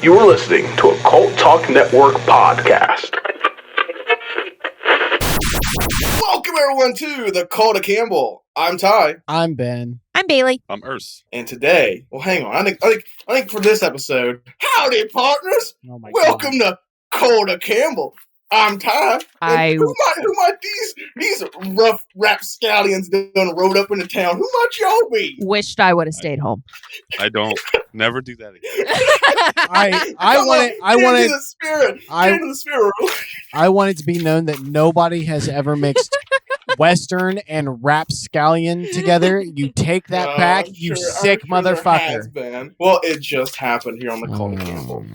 You're listening to a Cult Talk Network podcast. Welcome everyone to the Cult of Campbell. I'm Ty. I'm Ben. I'm Bailey. I'm Eurs. And today, well, hang on. I think for this episode, howdy partners. Oh my Welcome God. to Cult of Campbell. I'm Ty. And who might these rough rapscallions done rode up into town? Who might y'all be? Wished I would have stayed home. I don't. Never do that again. I wanted the spirit. Get into the spirit. I want it to be known that nobody has ever mixed Western and rapscallion together. You take that back, you sick motherfucker. Well, it just happened here on the Cult of Campbell.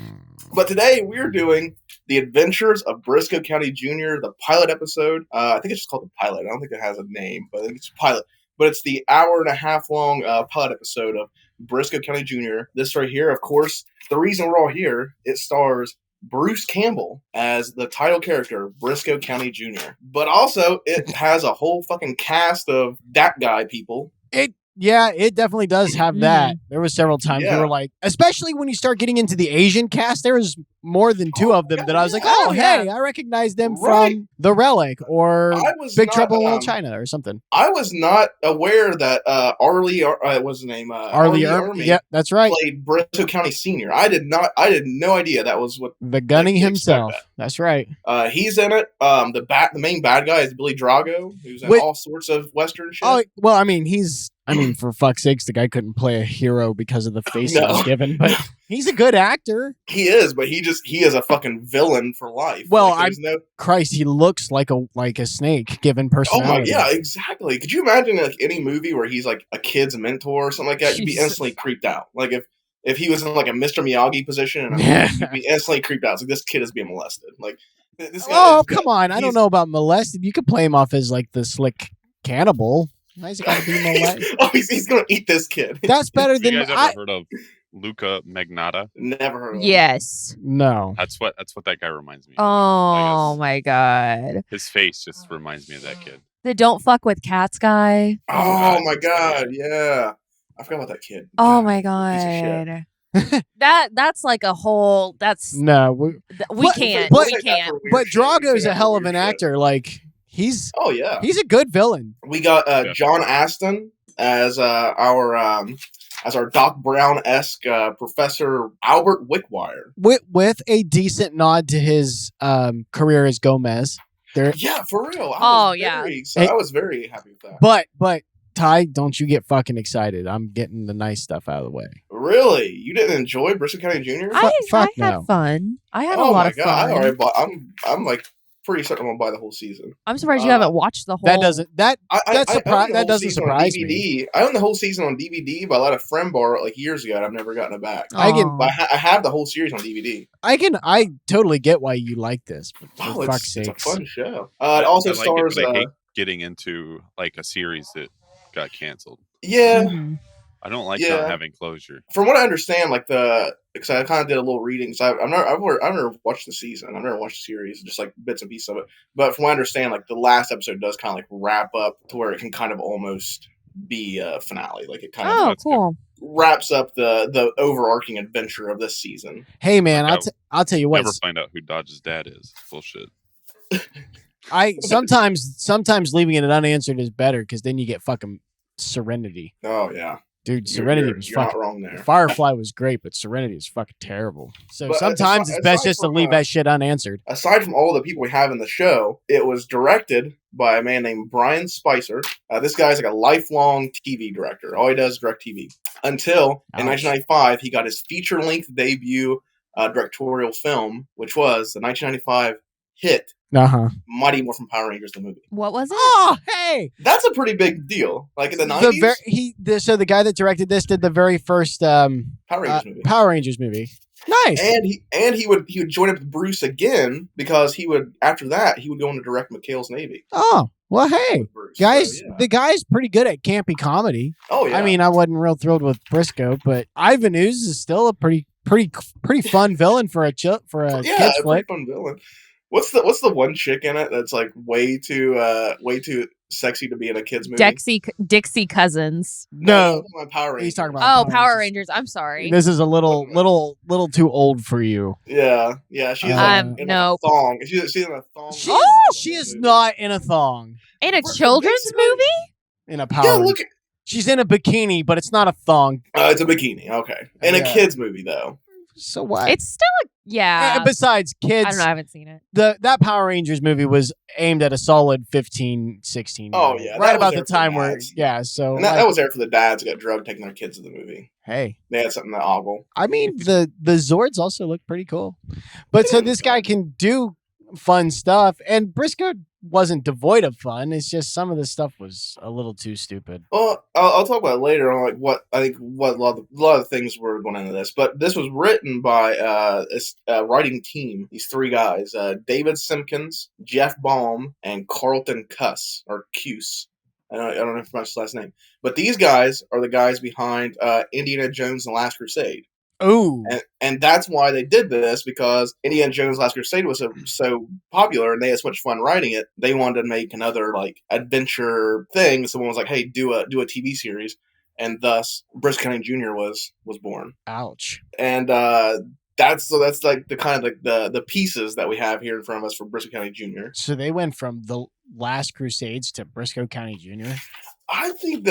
But today we're doing The Adventures of Briscoe County Jr., the pilot episode. I think it's just called the pilot. I don't think it has a name, but I think it's pilot. But it's the hour-and-a-half long pilot episode of Briscoe County Jr. This right here, of course, the reason we're all here, it stars Bruce Campbell as the title character, Briscoe County Jr. But also, it has a whole fucking cast of that guy people. Yeah, it definitely does have that. There was several times we were like, especially when you start getting into the Asian cast, there was more than two of them that I was like, hey, I recognize them from The Relic or Big Trouble in Little China or something. I was not aware that Arlie, what's his name? Arlie Ermey. Yeah, that's right. Played Briscoe County Sr. I had no idea that was what the gunning himself. That's right. He's in it. The main bad guy is Billy Drago, who's in all sorts of Western shit. Oh, well, I mean, for fuck's sakes, the guy couldn't play a hero because of the face he was given, but he's a good actor. He is, but he is a fucking villain for life. Well, Christ, he looks like a snake given personality. Oh my, yeah, exactly. Could you imagine like any movie where he's like a kid's mentor or something like that? You'd be instantly creeped out. Like if he was in like a Mr. Miyagi position, you'd be instantly creeped out. It's like this kid is being molested. Like this guy. Come on! I don't know about molested. You could play him off as like the slick cannibal. Why is it going to be molested? He's going to eat this kid. That's better than. You guys ever heard of Luca Magnotta? Never heard of him. Yes. No. That's what that guy reminds me of. Oh my God. His face just reminds me of that kid. The don't fuck with cats guy. Oh my God, yeah. I forgot about that kid. Oh my God. That's like a whole. That's no. We can't. But Drago's a hell of an actor. Like. He's a good villain. We got John Aston as our Doc Brown-esque Professor Albert Wickwire. With a decent nod to his career as Gomez. Yeah, for real. I was very happy with that. But Ty, don't you get fucking excited. I'm getting the nice stuff out of the way. Really? You didn't enjoy Briscoe County Jr.? I had fun. I had a lot of fun. I already bought, I'm like pretty certain I'm gonna buy the whole season. I'm surprised you haven't watched the whole. That doesn't surprise me. I own the whole season on DVD, but I let a friend borrow it like years ago, and I've never gotten it back. I have the whole series on DVD. I totally get why you like this. For fuck's sakes, it's a fun show. It also stars. I hate getting into like a series that got canceled. Yeah. Mm-hmm. I don't like not having closure. From what I understand, because I kind of did a little reading. So I've never watched the season. I've never watched the series, just like bits and pieces of it. But from what I understand, like the last episode does kind of like wrap up to where it can kind of almost be a finale. Like it kind of cool. Wraps up the overarching adventure of this season. Hey man, I'll tell you what. Never find out who Dodge's dad is. Bullshit. Sometimes leaving it unanswered is better because then you get fucking Serenity. Oh yeah. Dude, Serenity was fucking. Not wrong there. Firefly was great, but Serenity is fucking terrible. So sometimes it's best just to leave that shit unanswered. Aside from all the people we have in the show, it was directed by a man named Brian Spicer. This guy's like a lifelong TV director. All he does is direct TV. Until in 1995, he got his feature-length debut directorial film, which was the 1995 hit Mighty Morphin Power Rangers, the movie. What was it? Oh, hey! That's a pretty big deal. Like in the 90s? So the guy that directed this did the very first Power Rangers movie. Nice. And he would join up with Bruce again because after that he would go on to direct McHale's Navy. Oh, well, hey, guys, the guy's pretty good at campy comedy. Oh yeah. I mean, I wasn't real thrilled with Briscoe, but Ivan Ooze is still a pretty fun villain for a kids flick. Pretty fun villain. What's the one chick in it that's like way too sexy to be in a kids movie? Dixie Cousins. No, my Power Rangers. he's talking about Power Rangers. I'm sorry. This is a little too old for you. Yeah. She's in a thong. She's in a thong. She is not in a thong. In a children's movie? In a Power Ranger. She's in a bikini, but it's not a thong. It's a bikini. Okay. In a kids movie, though. So what? It's still And besides kids, I don't know. I haven't seen it. That Power Rangers movie was aimed at a solid 15, 16. Oh, yeah. Right about the time where, so. And that was there for the dads who got drugged taking their kids to the movie. Hey. They had something to ogle. I mean, the Zords also look pretty cool. But so this guy can do fun stuff, and Briscoe wasn't devoid of fun. It's just some of the stuff was a little too stupid. Well, I'll talk about it later on, like what a lot of things were going into this. But this was written by a writing team. These three guys: David Simpkins, Jeff Baum, and Carlton Cuss or Cuse. I don't know if that's his last name. But these guys are the guys behind Indiana Jones and the Last Crusade. Oh, and that's why they did this, because Indiana Jones Last Crusade was so popular and they had so much fun writing it. They wanted to make another like adventure thing. Someone was like, "Hey, do a TV series," and thus Briscoe County Jr. was born. Ouch! And that's like the kind of like the pieces that we have here in front of us for Briscoe County Jr. So they went from the Last Crusades to Briscoe County Jr. I think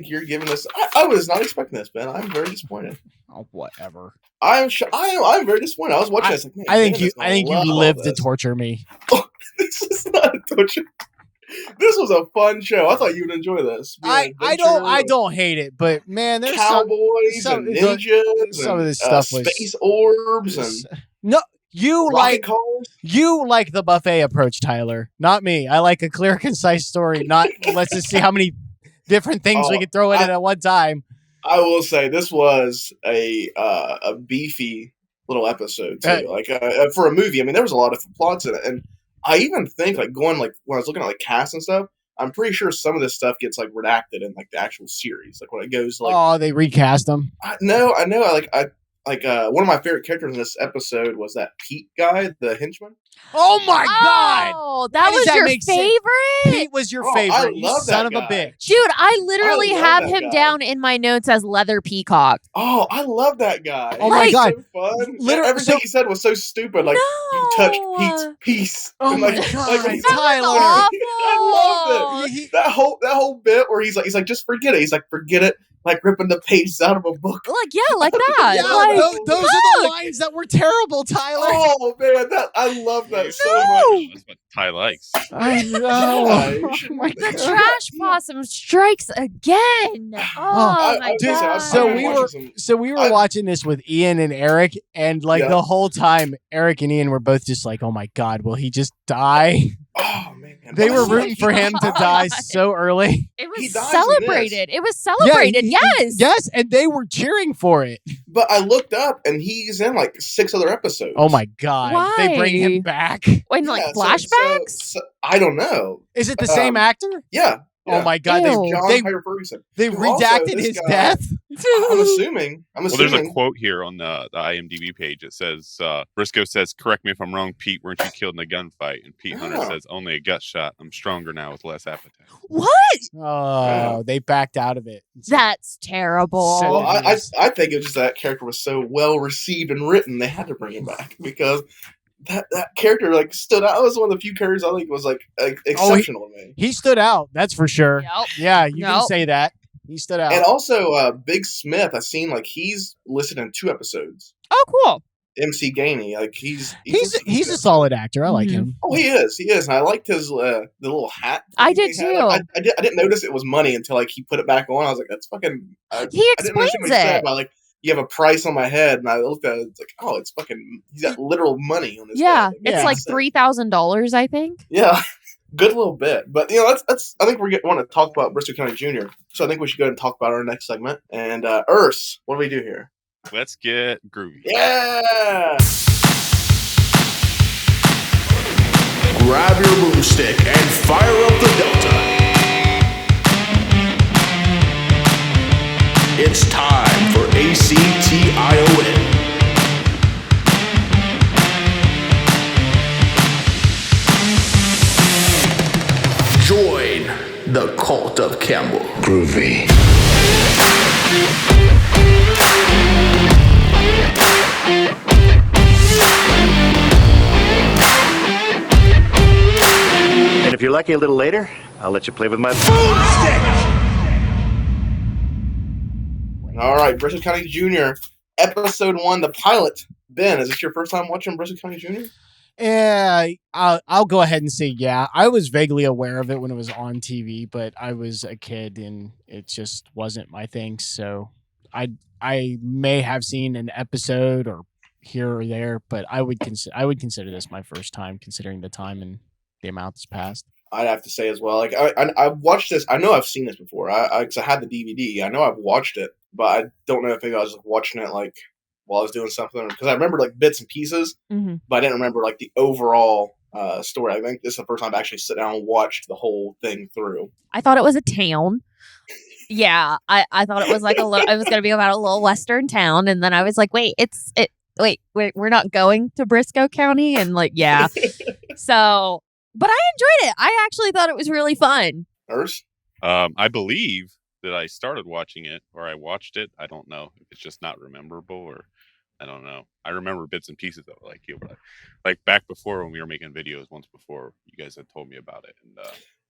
you're giving us. I was not expecting this, Ben. I'm very disappointed. Oh, whatever. I'm very disappointed. I was watching this like, man, I think you lived to torture me. Oh, this is not a torture. This was a fun show. I thought you would enjoy this. I don't hate it, but man, there's cowboys and ninjas, some of this stuff was space orbs and no. You like the buffet approach, Tyler, not me. I like a clear, concise story. Not let's just see how many different things we can throw in at one time. I will say this was a beefy little episode too. Like for a movie, I mean, there was a lot of plots in it, and I even think like when I was looking at like cast and stuff, I'm pretty sure some of this stuff gets like redacted in like the actual series, like when it goes like they recast them. I know. One of my favorite characters in this episode was that Pete guy, the henchman. Oh my God! Oh, that was your favorite? Pete was your favorite. You son of a bitch. Dude, I literally have him down in my notes as Leather Peacock. Oh, I love that guy. Oh my God. So fun. Everything he said was so stupid. Like, you touched Pete's piece. Oh my God. Tyler. I loved it. That whole bit where he's like, just forget it. He's like, forget it. Like ripping the pages out of a book. Like that. Those are the lines that were terrible, Tyler. Oh man, I love that so much. That's what Ty likes. I know. Oh my God. The trash possum strikes again. Oh my God. So we were watching this with Ian and Eric, and the whole time, Eric and Ian were both just like, "Oh my God, will he just die?" Oh man, they were rooting for him to die so early. It was celebrated. It was celebrated. Yes, and they were cheering for it. But I looked up, and he's in like 6 other episodes. Oh my God! Why? They bring him back in flashbacks. So, I don't know. Is it the same actor? Yeah. Oh my God! They redacted his death. I'm assuming. Well, there's a quote here on the IMDb page. It says, Briscoe says, "Correct me if I'm wrong, Pete, weren't you killed in a gunfight?" And Pete Hunter says, "Only a gut shot. I'm stronger now with less appetite." What? Oh, they backed out of it. That's terrible. Well, I think it was just that character was so well received and written, they had to bring him back because that character stood out. That was one of the few characters I think was exceptional to me. He stood out, that's for sure. Yep. Yeah, you can say that. He stood out. And also, Big Smith, I've seen he's listed in 2 episodes. Oh, cool. MC Gainey, he's a solid actor. I like him. Oh, he is. And I liked his the little hat. I did too. I didn't notice it was money until he put it back on. I was like, that's fucking. He explains it. About, you have a price on my head, and I looked at it. It's like, oh, it's fucking. He's got literal money on his head. It's like $3,000, I think. Yeah. Good little bit, but that's. I think we want to talk about Briscoe County Jr. So I think we should go ahead and talk about our next segment. And Eurs, what do we do here? Let's get groovy. Yeah! Grab your boomstick and fire up the Delta. It's time for ACTION. Join Campbell. Groovy. And if you're lucky a little later, I'll let you play with my boomstick. All right, Briscoe County Jr. Episode 1, the pilot. Ben, is this your first time watching Briscoe County Jr.? Yeah, I'll go ahead and say yeah. I was vaguely aware of it when it was on TV, but I was a kid and it just wasn't my thing. So I may have seen an episode or here or there, but I would consider this my first time, considering the time and the amount that's passed. I'd have to say as well. Like I've watched this. I know I've seen this before. Cause I had the DVD. I know I've watched it, but I don't know if maybe I was watching it like while I was doing something, because I remember like bits and pieces, but I didn't remember like the overall story. I think this is the first time I've actually sit down and watched the whole thing through. I thought it was a town. Yeah, I thought it was like it was going to be about a little western town, and then I was like, wait, we're not going to Briscoe County, and like, yeah. So, but I enjoyed it. I actually thought it was really fun. Eurs? I believe that I started watching it, or I watched it. I don't know if it's just not rememberable, or I don't know. I remember bits and pieces of it, like you, but like back before when we were making videos once before, you guys had told me about it, and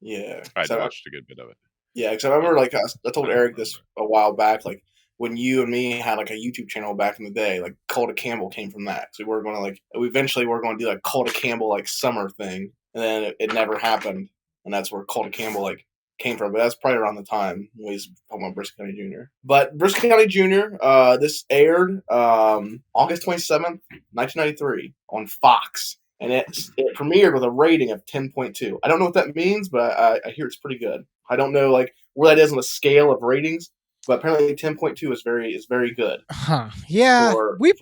yeah, I watched a good bit of it. Yeah, because I remember like I told Eric this a while back, like when you and me had like a YouTube channel back in the day, like Cult of Campbell came from that. So we were going to eventually we're going to do like Cult of Campbell like summer thing, and then it never happened, and that's where Cult of Campbell like came from. But that's probably around the time when we was talking about Briscoe County Jr. But Briscoe County Jr. This aired August 27th, 1993 on Fox. And it premiered with a rating of 10.2. I don't know what that means, but I hear it's pretty good. I don't know like where that is on the scale of ratings, but apparently 10.2 is very good. Huh. Yeah. We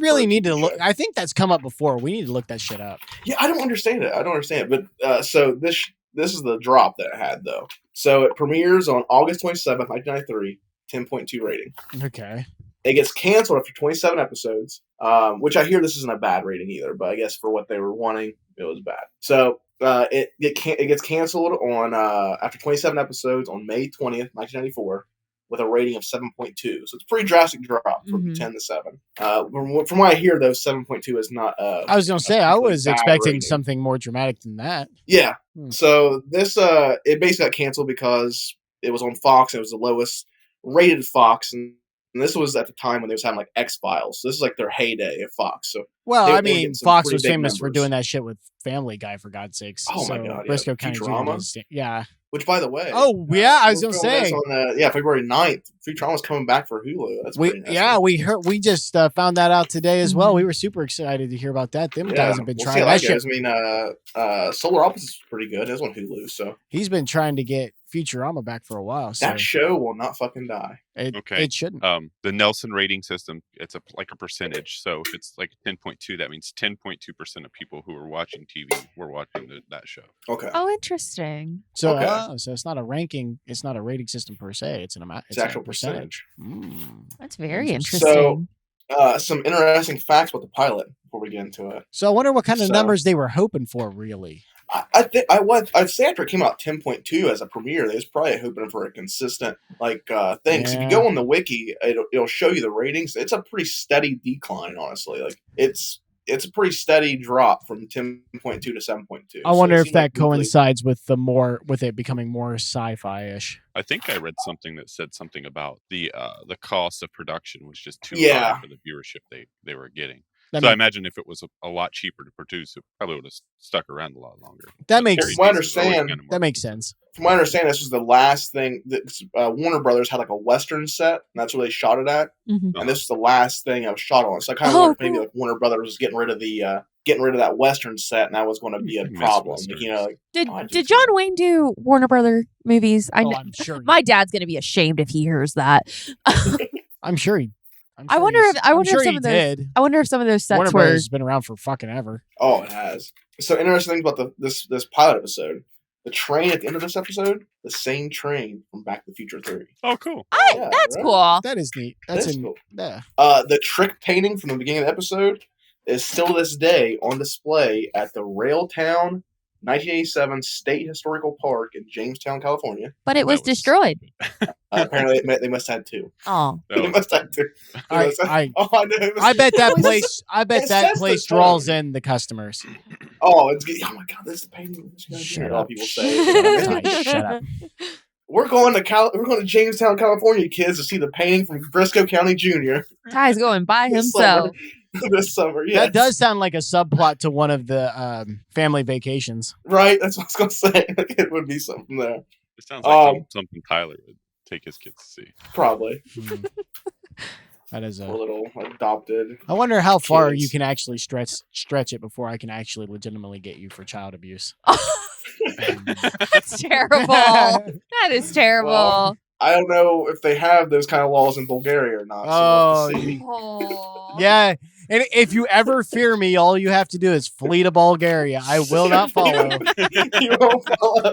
really need to look. Show. I think that's come up before. We need to look that shit up. Yeah, I don't understand it. But so this is the drop that it had though. So it premieres on August 27th, 1993, 10.2 rating. Okay. It gets canceled after 27 episodes, which I hear this isn't a bad rating either, but I guess for what they were wanting, it was bad. So it gets canceled on after 27 episodes on May 20th, 1994, with a rating of 7.2. So it's a pretty drastic drop from 10 to 7. From what I hear, though, 7.2 is not. I was going to say, I was expecting rating. Something more dramatic than that. Yeah. So this it basically got canceled because it was on Fox. And it was the lowest rated Fox, and this was at the time when they was having like X-Files. So this is like their heyday of Fox. So Fox was famous for doing that shit with Family Guy, for God's sakes. Oh my god, Briscoe County Jr. Yeah. Which, by the way, I was gonna say, February 9th, Futurama's coming back for Hulu. That's we just found that out today as well. We were super excited to hear about that. Them guys have been trying that shit. I mean, Solar Opposites is pretty good. It's on Hulu, so he's been trying to get Futurama back for a while. So. That show will not fucking die. It shouldn't. The Nelson rating system, it's like a percentage. So if it's like 10.2, that means 10.2% of people who are watching TV were watching that show. Okay. Oh, interesting. So so it's not a ranking. It's not a rating system per se. It's an amount. It's actual percentage. That's very interesting. So some interesting facts about the pilot before we get into it. So I wonder what kind of numbers they were hoping for, really. I'd say after it came out 10.2 as a premiere, they was probably hoping for a consistent thing. Because if you go on the wiki, it'll show you the ratings. It's a pretty steady decline, honestly. Like it's a pretty steady drop from 10.2 to 7.2. I wonder if that coincides with it becoming more sci-fi-ish. I think I read something that said something about the cost of production was just too high for the viewership they were getting. I imagine if it was a lot cheaper to produce, it probably would have stuck around a lot longer. That makes sense. That makes sense. From what I understand, this was the last thing that Warner Brothers had like a Western set, and that's where they shot it at. Mm-hmm. And this was the last thing I was shot on. So I kind of wondered if maybe like Warner Brothers was getting rid of that Western set, and that was going to be a problem. Did John Wayne do Warner Brother movies? I'm sure. My dad's going to be ashamed if he hears that. I'm sure he. I wonder if some of those sets Warner Brothers has been around for fucking ever. Oh, it has. So interesting thing about this pilot episode. The train at the end of this episode, the same train from Back to the Future 3. Oh, cool. That's cool. That is neat. Cool. Yeah. The trick painting from the beginning of the episode is still to this day on display at the Railtown 1987 State Historical Park in Jamestown, California. But it was destroyed. Apparently, they must have had two. Oh, They must have two. I bet that place. I bet that place draws in the customers. Oh, oh my God! This is the painting. Shut All up. people say. Shut up. We're going to Jamestown, California, kids, to see the painting from Briscoe County Jr. Ty's going by this himself. This summer, yeah. That does sound like a subplot to one of the family vacations. Right, that's what I was gonna say. It would be something there. It sounds like something Tyler would take his kids to see. Probably. That is a little adopted. I wonder how far kids. you can actually stretch it before I can actually legitimately get you for child abuse. That's terrible. That is terrible. Well, I don't know if they have those kind of laws in Bulgaria or not. So we'll have to see. Yeah. And if you ever fear me, all you have to do is flee to Bulgaria. I will not follow. You won't follow.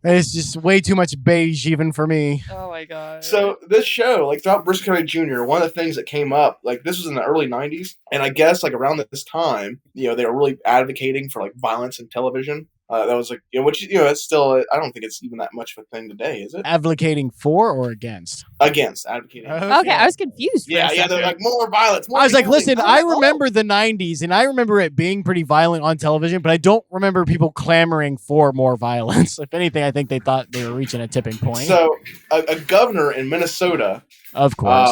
It's just way too much beige even for me. Oh my God. So this show, like throughout Briscoe County Jr., one of the things that came up, like this was in the early 90s, and I guess like around this time, they were really advocating for like violence in television. That was like, which it's still, I don't think it's even that much of a thing today, is it? Advocating for or against? Against, advocating. Okay, I was confused. Yeah, they're like more violence. I was like, listen, I remember the 90s, and I remember it being pretty violent on television, but I don't remember people clamoring for more violence. If anything, I think they thought they were reaching a tipping point. So, a governor in Minnesota, of course,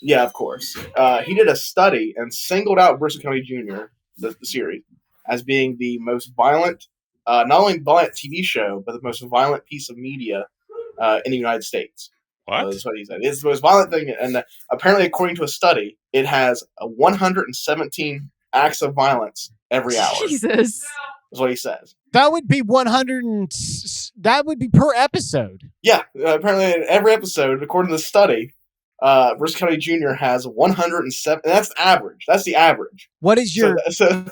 yeah, of course, he did a study and singled out Briscoe County Jr., the series, as being the most violent. Not only violent TV show, but the most violent piece of media in the United States. What? That's what he said. It's the most violent thing, and apparently, according to a study, it has 117 acts of violence every hour. Jesus. That's what he says. That would be 100. That would be per episode. Yeah, apparently, in every episode, according to the study, Briscoe County Jr. has 107. And that's the average. That's the average. What is your? So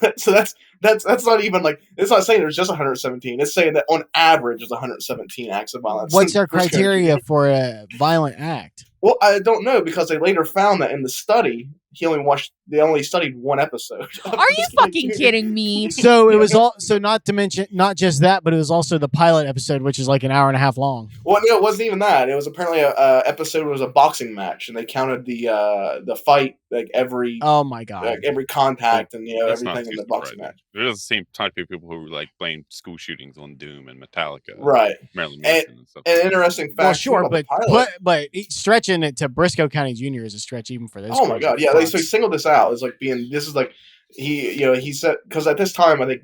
that's not even like, it's not saying there's just 117. It's saying that on average there's 117 acts of violence. What's their criteria for a violent act? Well, I don't know, because they later found that in the study they only studied one episode. Are you fucking kidding me? So it was not to mention, not just that, but it was also the pilot episode, which is like an hour and a half long. Well, no, it wasn't even that. It was apparently a episode was a boxing match, and they counted the fight, like every my God, like every contact and That's everything in the boxing match. There's the same type of people who like blame school shootings on Doom and Metallica, right? Marilyn Manson and stuff. An interesting fact. Well, sure, about but stretching it to Briscoe County Jr. is a stretch even for this. Oh my God, yeah. So he singled this out as like being, this is like, he said, because at this time I think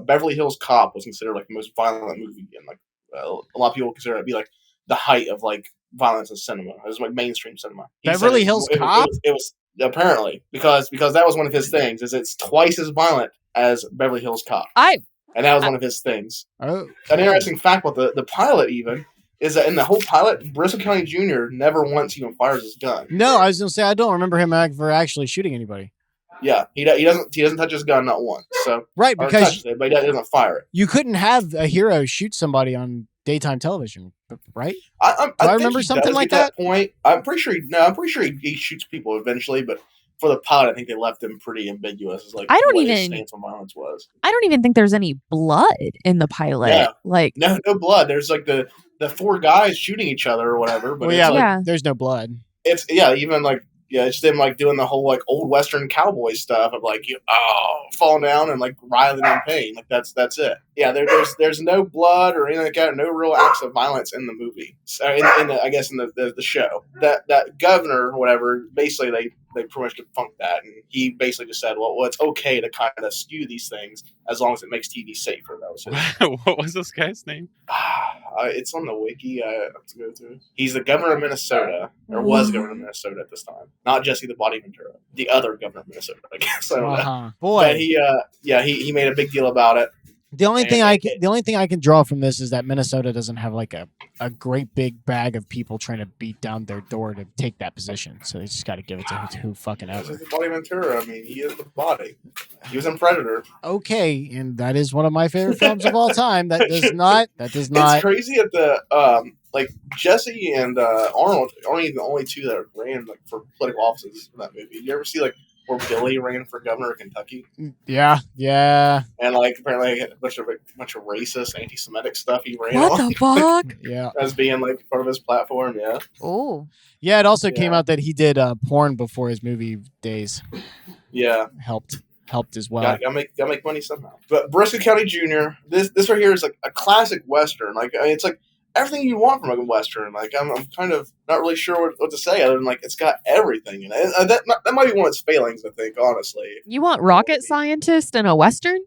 Beverly Hills Cop was considered like the most violent movie, and like a lot of people consider it to be like the height of like violence in cinema. It was like mainstream cinema. Beverly Hills Cop. It was apparently because that was one of his things. Is it's twice as violent as Beverly Hills Cop. And that was one of his things. Oh, an interesting fact about the pilot even is that in the whole pilot, Briscoe County Jr. never once even fires his gun. No, I was gonna say I don't remember him ever actually shooting anybody. Yeah, he doesn't touch his gun not once. So right, because it, but he doesn't fire it. You couldn't have a hero shoot somebody on daytime television, right? I remember something like that. Point, I'm pretty sure. He shoots people eventually, but for the pilot, I think they left him pretty ambiguous. As like his stance on violence was. I don't even think there's any blood in the pilot. Yeah. Like no blood. There's like the four guys shooting each other or whatever. But there's no blood. It's even like. Yeah, it's them like doing the whole like old Western cowboy stuff of like falling down and like writhing in pain. Like that's it. Yeah, there's no blood or anything like that. No real acts of violence in the movie. So in the show, that governor or whatever, basically they pretty much defunct that, and he basically just said, well, it's okay to kind of skew these things as long as it makes TV safer. What was this guy's name? It's on the wiki. I have to go through. He's the governor of Minnesota, or was the governor of Minnesota at this time. Not Jesse the Body Ventura, the other governor of Minnesota, I guess. I don't know. Boy, but he made a big deal about it. The only thing I can draw from this is that Minnesota doesn't have like a great big bag of people trying to beat down their door to take that position. So they just got to give it to who fucking ever. The Body Ventura. I mean, he is the body. He was in Predator. Okay, and that is one of my favorite films of all time. That does not. It's crazy at the like Jesse and Arnold aren't even the only two that ran like for political offices in that movie. You ever see like where Billy ran for governor of Kentucky. Yeah. And like apparently he had a bunch of racist, anti-Semitic stuff he ran What on the fuck? Yeah. as being like part of his platform. Yeah. Oh. Yeah, it also came Yeah. out that he did porn before his movie days. Yeah. Helped as well. Gotta make money somehow. But Briscoe County Jr. This right here is like a classic Western. Like it's like everything you want from a Western. Like I'm kind of not really sure what to say other than like it's got everything in it. And that might be one of its failings, I think, honestly. You want rocket scientist in a Western?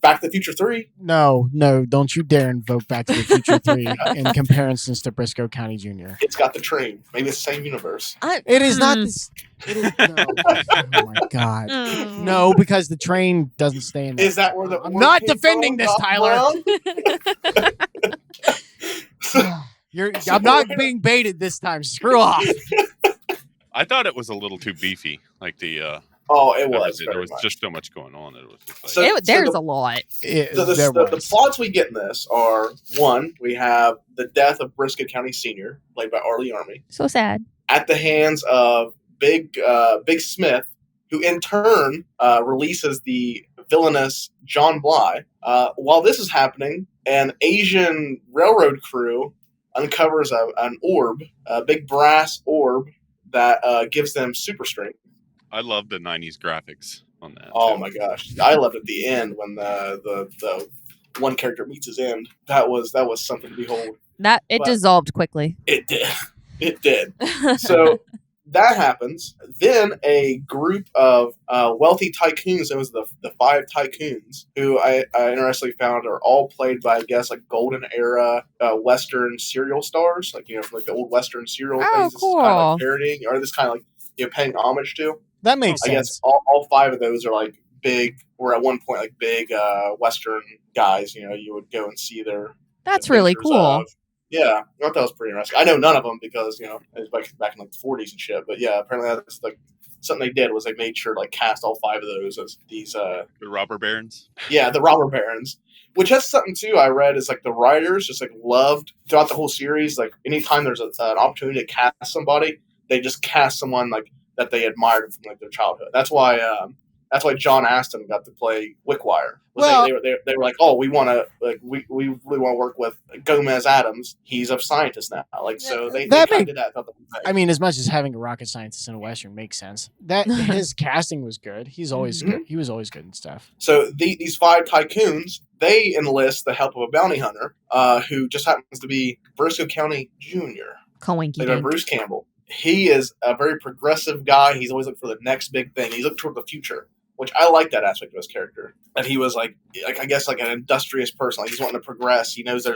Back to the Future 3. No, don't you dare invoke Back to the Future 3 in comparisons to Briscoe County Jr. It's got the train. Maybe it's the same universe. It is not this. It is, no. Oh my god. No, because the train doesn't stay in there. Is that where the I'm word not came defending from, this, Doc Tyler. Brown? I'm not being baited this time. Screw off. I thought it was a little too beefy. Like the Oh, it was. there was just so much going on that it was just like, There's a lot. The plots we get in this are, one, we have the death of Briscoe County Sr., played by Arlie Army, So sad. at the hands of Big Smith, who in turn releases the villainous John Bly. While this is happening, an Asian railroad crew uncovers an orb, a big brass orb that gives them super strength. I love the 90s graphics on that. Oh too. my gosh! I loved at the end when the one character meets his end. That was something to behold. That it But- dissolved quickly. It did. It did. So that happens. Then a group of wealthy tycoons, it was the 5 tycoons, who I interestingly found are all played by, I guess, like golden era Western serial stars, like, from like the old Western serial Oh, things. This is kind of like parodying, or this kind of like paying homage to. That makes I sense. guess all 5 of those are like big, or at one point like big Western guys. You would go and see their. That's really pictures cool. of. Yeah, I thought that was pretty interesting. I know none of them because it was back in like the 40s and shit. But yeah, apparently that's like something they did was they made sure to like cast all 5 of those as these. The robber barons. Yeah, the robber barons. Which has something too. I read is like the writers just like loved throughout the whole series. Like anytime there's an opportunity to cast somebody, they just cast someone like that they admired from like their childhood. That's why John Astin got to play Wickwire. Well- They were like, oh, we want to we really want to work with Gomez Adams. He's a scientist now. Like so they That kind make- of did that. Thought that was nice. I mean, as much as having a rocket scientist in a Western makes sense, that his casting was good. He's always good. He was always good and stuff. So these 5 tycoons, they enlist the help of a bounty hunter who just happens to be Briscoe County Jr., Coinky played by dink. Bruce Campbell. He is a very progressive guy. He's always looking for the next big thing. He's looking toward the future, which I like that aspect of his character. That he was like I guess like an industrious person. Like he's wanting to progress. He knows the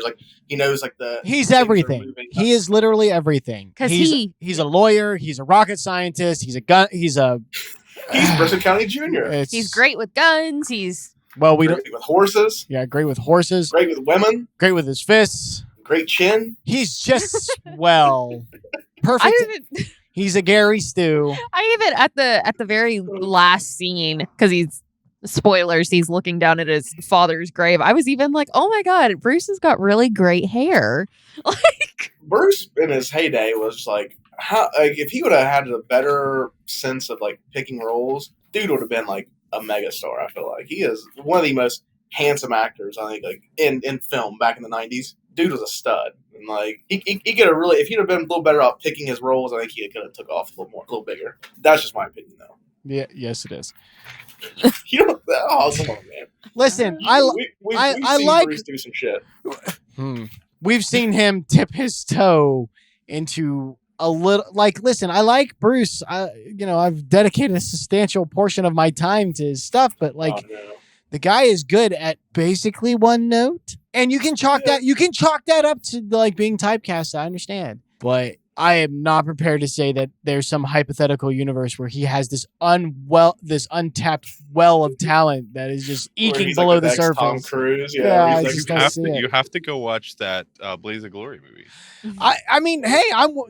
He's things are everything. moving. He is literally everything. 'Cause he's a lawyer. He's a rocket scientist. He's Briscoe County Jr. He's great with guns. He's Well, we Great don't. with horses. Yeah, great with horses. Great with women. Great with his fists. Great chin. He's just perfect. I even He's a Gary Stew. at the very last scene, because he's spoilers, he's looking down at his father's grave. I was even like, oh my god, Bruce has got really great hair. Like Bruce in his heyday was like, if he would have had a better sense of like picking roles, dude would have been like a megastar. I feel like he is one of the most handsome actors I think like in film back in the 90s. Dude was a stud, and like he could have really, if he'd have been a little better about picking his roles, I think he could have took off a little bigger. That's just my opinion, though. Yeah, yes, it is. You know, oh come on, man. Listen, We've I seen like- Bruce do some shit. We've seen him dip his toe into a little. Like, listen, I like Bruce. I've dedicated a substantial portion of my time to his stuff, but like, Oh, no. the guy is good at basically one note, and you can chalk that up to like being typecast. I understand, but I am not prepared to say that there's some hypothetical universe where he has this untapped well of talent that is just Where eking he's below like the next Tom surface. Cruise, Yeah, where I he's just like, don't see it. You have to go watch that Blaze of Glory movie. I mean, hey,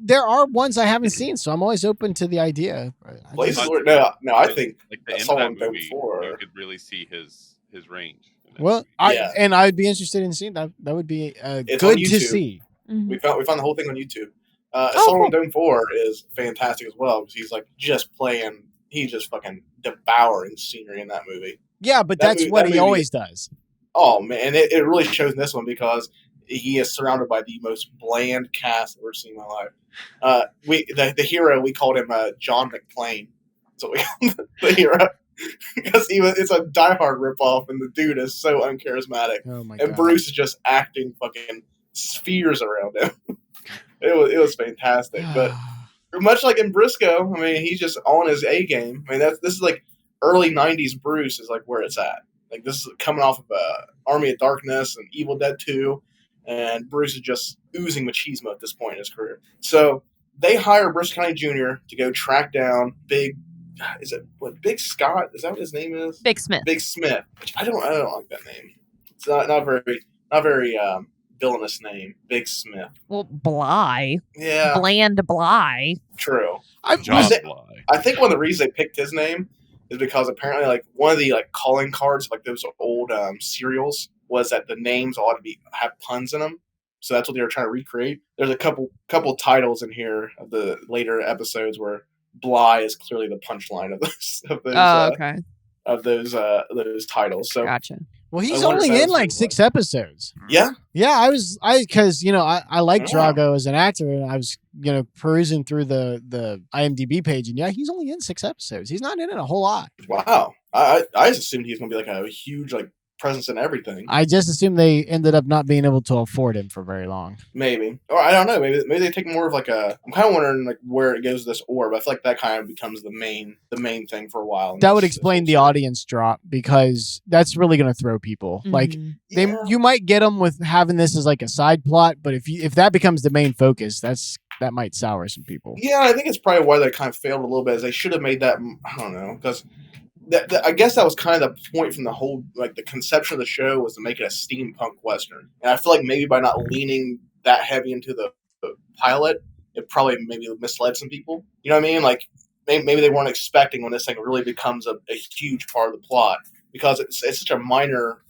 there are ones I haven't seen, so I'm always open to the idea. Blaze of Glory. No, I think Like the I end saw of him that go movie, before. you could really see his range. in that Well, movie. I'd be interested in seeing that. That would be It's good on to YouTube. see. We found the whole thing on YouTube. Oh, Assault cool. on Dome 4 is fantastic as well because he's like just playing he's just fucking devouring scenery in that movie. Yeah, but that's what he always does. Oh man, and it really shows in this one because he is surrounded by the most bland cast I've ever seen in my life. The hero, we called him John McClane. So we called the hero because it's a Die Hard ripoff, and the dude is so uncharismatic. Oh my and God. Bruce is just acting fucking spheres around him. It was fantastic, but much like in Briscoe, I mean, he's just on his A game. I mean, this is like early '90s Bruce is like where it's at. Like this is coming off of Army of Darkness and Evil Dead 2, and Bruce is just oozing machismo at this point in his career. So they hire Briscoe County Jr. to go track down Big Scott? Is that what his name is? Big Smith. Big Smith. Which I don't like that name. It's not very villainous name. Big Smith. Well, Bly. Yeah. Bland Bly. True. John Bly. I think one of the reasons they picked his name is because apparently, like, one of the like calling cards, like those old serials, was that the names ought to have puns in them. So that's what they were trying to recreate. There's a couple titles in here of the later episodes where Bly is clearly the punchline of those titles. So Gotcha. Well, he's only in like 6 episodes. Yeah. Yeah, because I like Drago as an actor, and I was perusing through the IMDb page, and yeah, he's only in 6 episodes. He's not in it a whole lot. Wow. I just assumed he was gonna be like a huge like presence in everything. I just assumed they ended up not being able to afford him for very long. Maybe, or I don't know. Maybe they take more of like a. I'm kind of wondering like where it goes this orb. I feel like that kind of becomes the main thing for a while. That would explain the audience drop, because that's really going to throw people. Mm-hmm. Like you might get them with having this as like a side plot, but if that becomes the main focus, that might sour some people. Yeah, I think it's probably why they kind of failed a little bit. Is they should have made that. I don't know, because. I guess that was kind of the point from the whole, like, the conception of the show was to make it a steampunk western. And I feel like maybe by not leaning that heavy into the pilot, it probably maybe misled some people. You know what I mean? Like, maybe they weren't expecting when this thing really becomes a huge part of the plot, because it's such a minor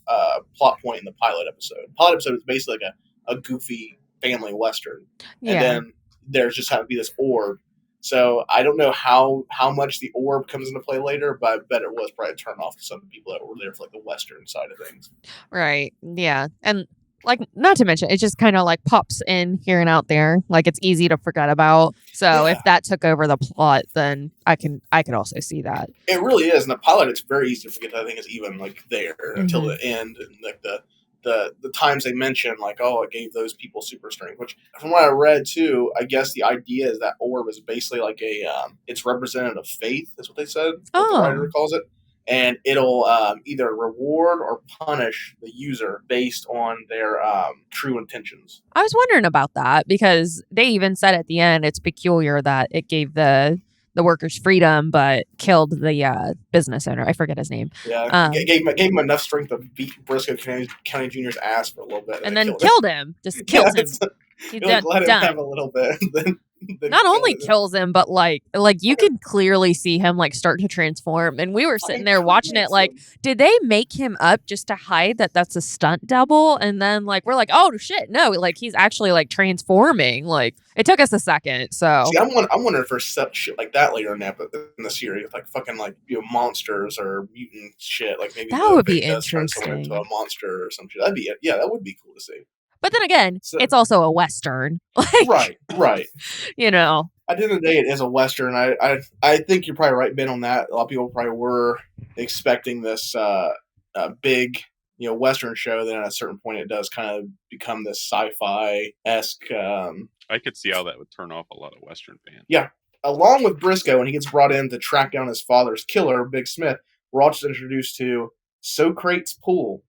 plot point in the pilot episode. The pilot episode is basically like a goofy family western. Yeah. And then there's just had to be this orb. So I don't know how much the orb comes into play later, but I bet it was probably a turn off to some people that were there for like the Western side of things. Right. Yeah. And like, not to mention, it just kind of like pops in here and out there. Like, it's easy to forget about. So if that took over the plot, then I could also see that. It really is. In the pilot, it's very easy to forget that I think it's even like there until the end, and like the times they mention, like, oh, it gave those people super strength, which from what I read too, I guess the idea is that orb is basically like it's representative of faith, is what they said, what the writer calls it. And it'll either reward or punish the user based on their true intentions. I was wondering about that, because they even said at the end it's peculiar that it gave the workers freedom, but killed the business owner. I forget his name. Yeah, gave him enough strength to beat Briscoe County Jr.'s ass for a little bit, and then killed him. Just kills him. He's let him have a little bit. Then not only kills him, but like you can clearly see him like start to transform. And we were sitting there watching it, like, did they make him up just to hide that that's a stunt double? And then like we're like, oh shit, no, like he's actually like transforming. Like it took us a second. So see, I'm wondering if there's shit like that later in the series, like fucking like monsters or mutant shit. Like maybe that would be interesting. Turn into a monster or some shit. That'd be that would be cool to see. But then again, it's also a Western. Like, right. You know. At the end of the day, it is a Western. I think you're probably right, Ben, on that. A lot of people probably were expecting this big, Western show. Then at a certain point, it does kind of become this sci-fi-esque. I could see how that would turn off a lot of Western fans. Yeah. Along with Briscoe, when he gets brought in to track down his father's killer, Big Smith, we're also introduced to Socrates Poole,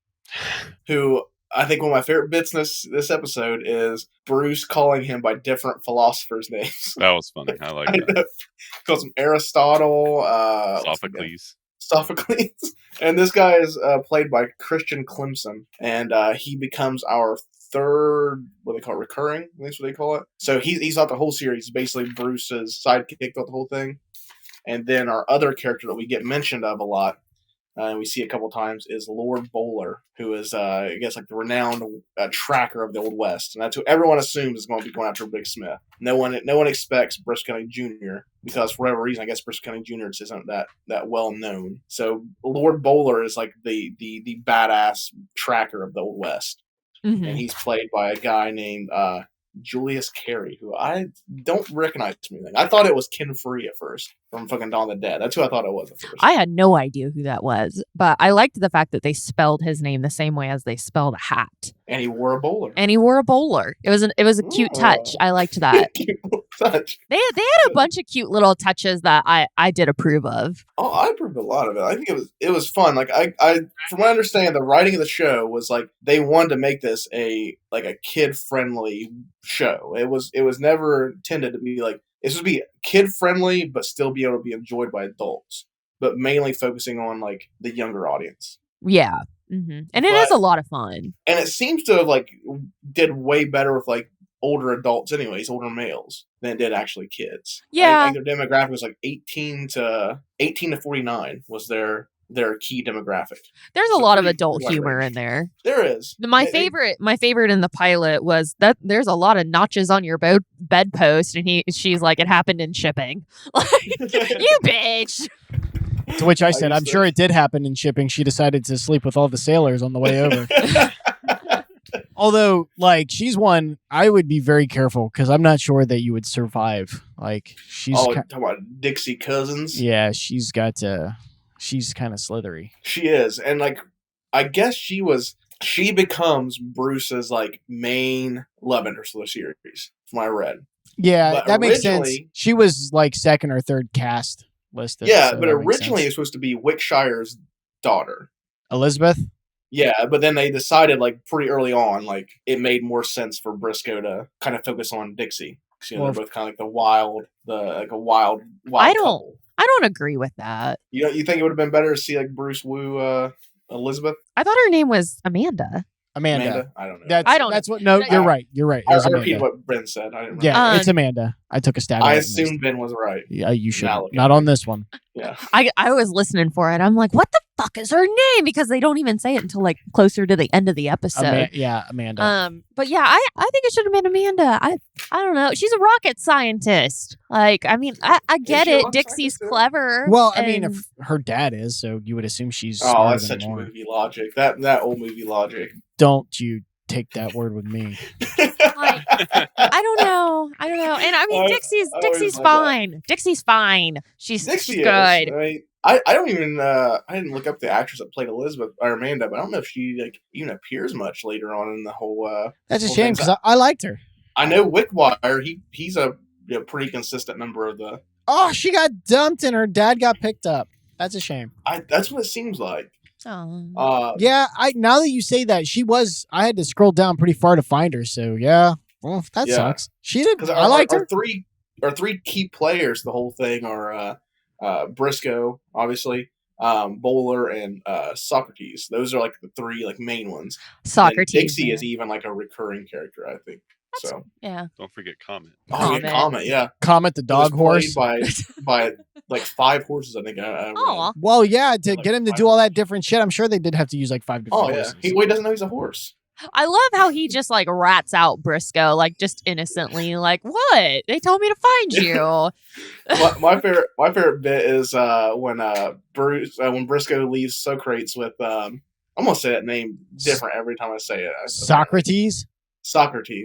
who... I think one of my favorite bits in this episode is Bruce calling him by different philosophers' names. That was funny. I like that. Calls him Aristotle, Sophocles, and this guy is played by Christian Clemson, and he becomes our third, what they call it, recurring. That's what they call it. So he's not the whole series. Basically, Bruce's sidekick throughout the whole thing, and then our other character that we get mentioned of a lot. and we see a couple times, is Lord Bowler, who is, I guess, like the renowned tracker of the Old West, and that's who everyone assumes is going to be going after Big Smith. No one expects Briscoe County Jr. because for whatever reason, I guess Briscoe County Jr. isn't that well known. So Lord Bowler is like the badass tracker of the Old West, and he's played by a guy named Julius Carey, who I don't recognize from anything. I thought it was Ken Free at first from fucking Dawn of the Dead. That's who I thought it was at first. I had no idea who that was, but I liked the fact that they spelled his name the same way as they spelled a hat. And he wore a bowler. It was a cute touch. I liked that. Cute touch. They had a bunch of cute little touches that I did approve of. Oh, I approved a lot of it. I think it was fun. Like I from what I understand, the writing of the show was like they wanted to make this a kid friendly show. It was never intended to be like it's supposed to be kid friendly, but still be able to be enjoyed by adults. But mainly focusing on like the younger audience. Yeah. And it is a lot of fun. And it seems to have like did way better with like older adults anyways, older males, than it did actually kids. Yeah. I think their demographic was like 18 to 49 was their key demographic. There's a lot of adult humor in there. There is. My favorite in the pilot was that there's a lot of notches on your bedpost, and she's like, it happened in shipping. Like, you bitch. To which I said, I'm sure it did happen in shipping. She decided to sleep with all the sailors on the way over. Although, like, she's one I would be very careful because I'm not sure that you would survive. Like, she's talking about Dixie Cousins. Yeah, she's kind of slithery. She is, and like, I guess she becomes Bruce's like main love interest of the series, from what I read. Yeah, but that makes sense. She was like second or third cast listed. Yeah, so but originally it was supposed to be Wickshire's daughter, Elizabeth. Yeah, but then they decided like pretty early on, like it made more sense for Briscoe to kind of focus on Dixie. You know, they're both kind of like a wild couple. I don't agree with that. You think it would have been better to see like Bruce woo Elizabeth? I thought her name was Amanda. Amanda. I don't know. That's what. No, you're right. You're right. I repeat what Ben said. I didn't remember. Yeah, it's Amanda. I took a stab. I assumed Ben was right. Yeah, you should. Not on this one. Yeah. I was listening for it. I'm like, what the fuck is her name? Because they don't even say it until like closer to the end of the episode. Amanda. But yeah, I think it should have been Amanda. I don't know. She's a rocket scientist. Like, I mean, I get it. Dixie's clever. Well, I mean, if her dad is, so you would assume she's. Oh, that's such movie logic. That old movie logic. Don't you take that word with me. Like, I don't know. And I mean, Dixie's fine. Dixie's fine. She's Dixie good. I don't even I didn't look up the actress that played Elizabeth or Amanda, but I don't know if she like even appears much later on in the whole. That's a shame because I liked her. I know Wickwire. He's a pretty consistent member of the. Oh, she got dumped and her dad got picked up. That's a shame. That's what it seems like. Oh. Yeah, now that you say that, I had to scroll down pretty far to find her, so yeah. Well, that sucks. She did. I liked her. Our three key players, the whole thing, are Briscoe, obviously, Bowler, and Socrates. Those are like the three like main ones. Socrates. And Dixie is even like a recurring character, I think. So yeah. Don't forget Comet. Oh, yeah, Comet, yeah. Comet the dog horse by like 5 horses, I think. Well, yeah, to get him to do all that different shit, I'm sure they did have to use like 5 different horses. He doesn't know he's a horse. I love how he just like rats out Briscoe, like just innocently, like, what? They told me to find you. my favorite bit is when Briscoe leaves Socrates with I'm gonna say that name different every time I say it. Socrates.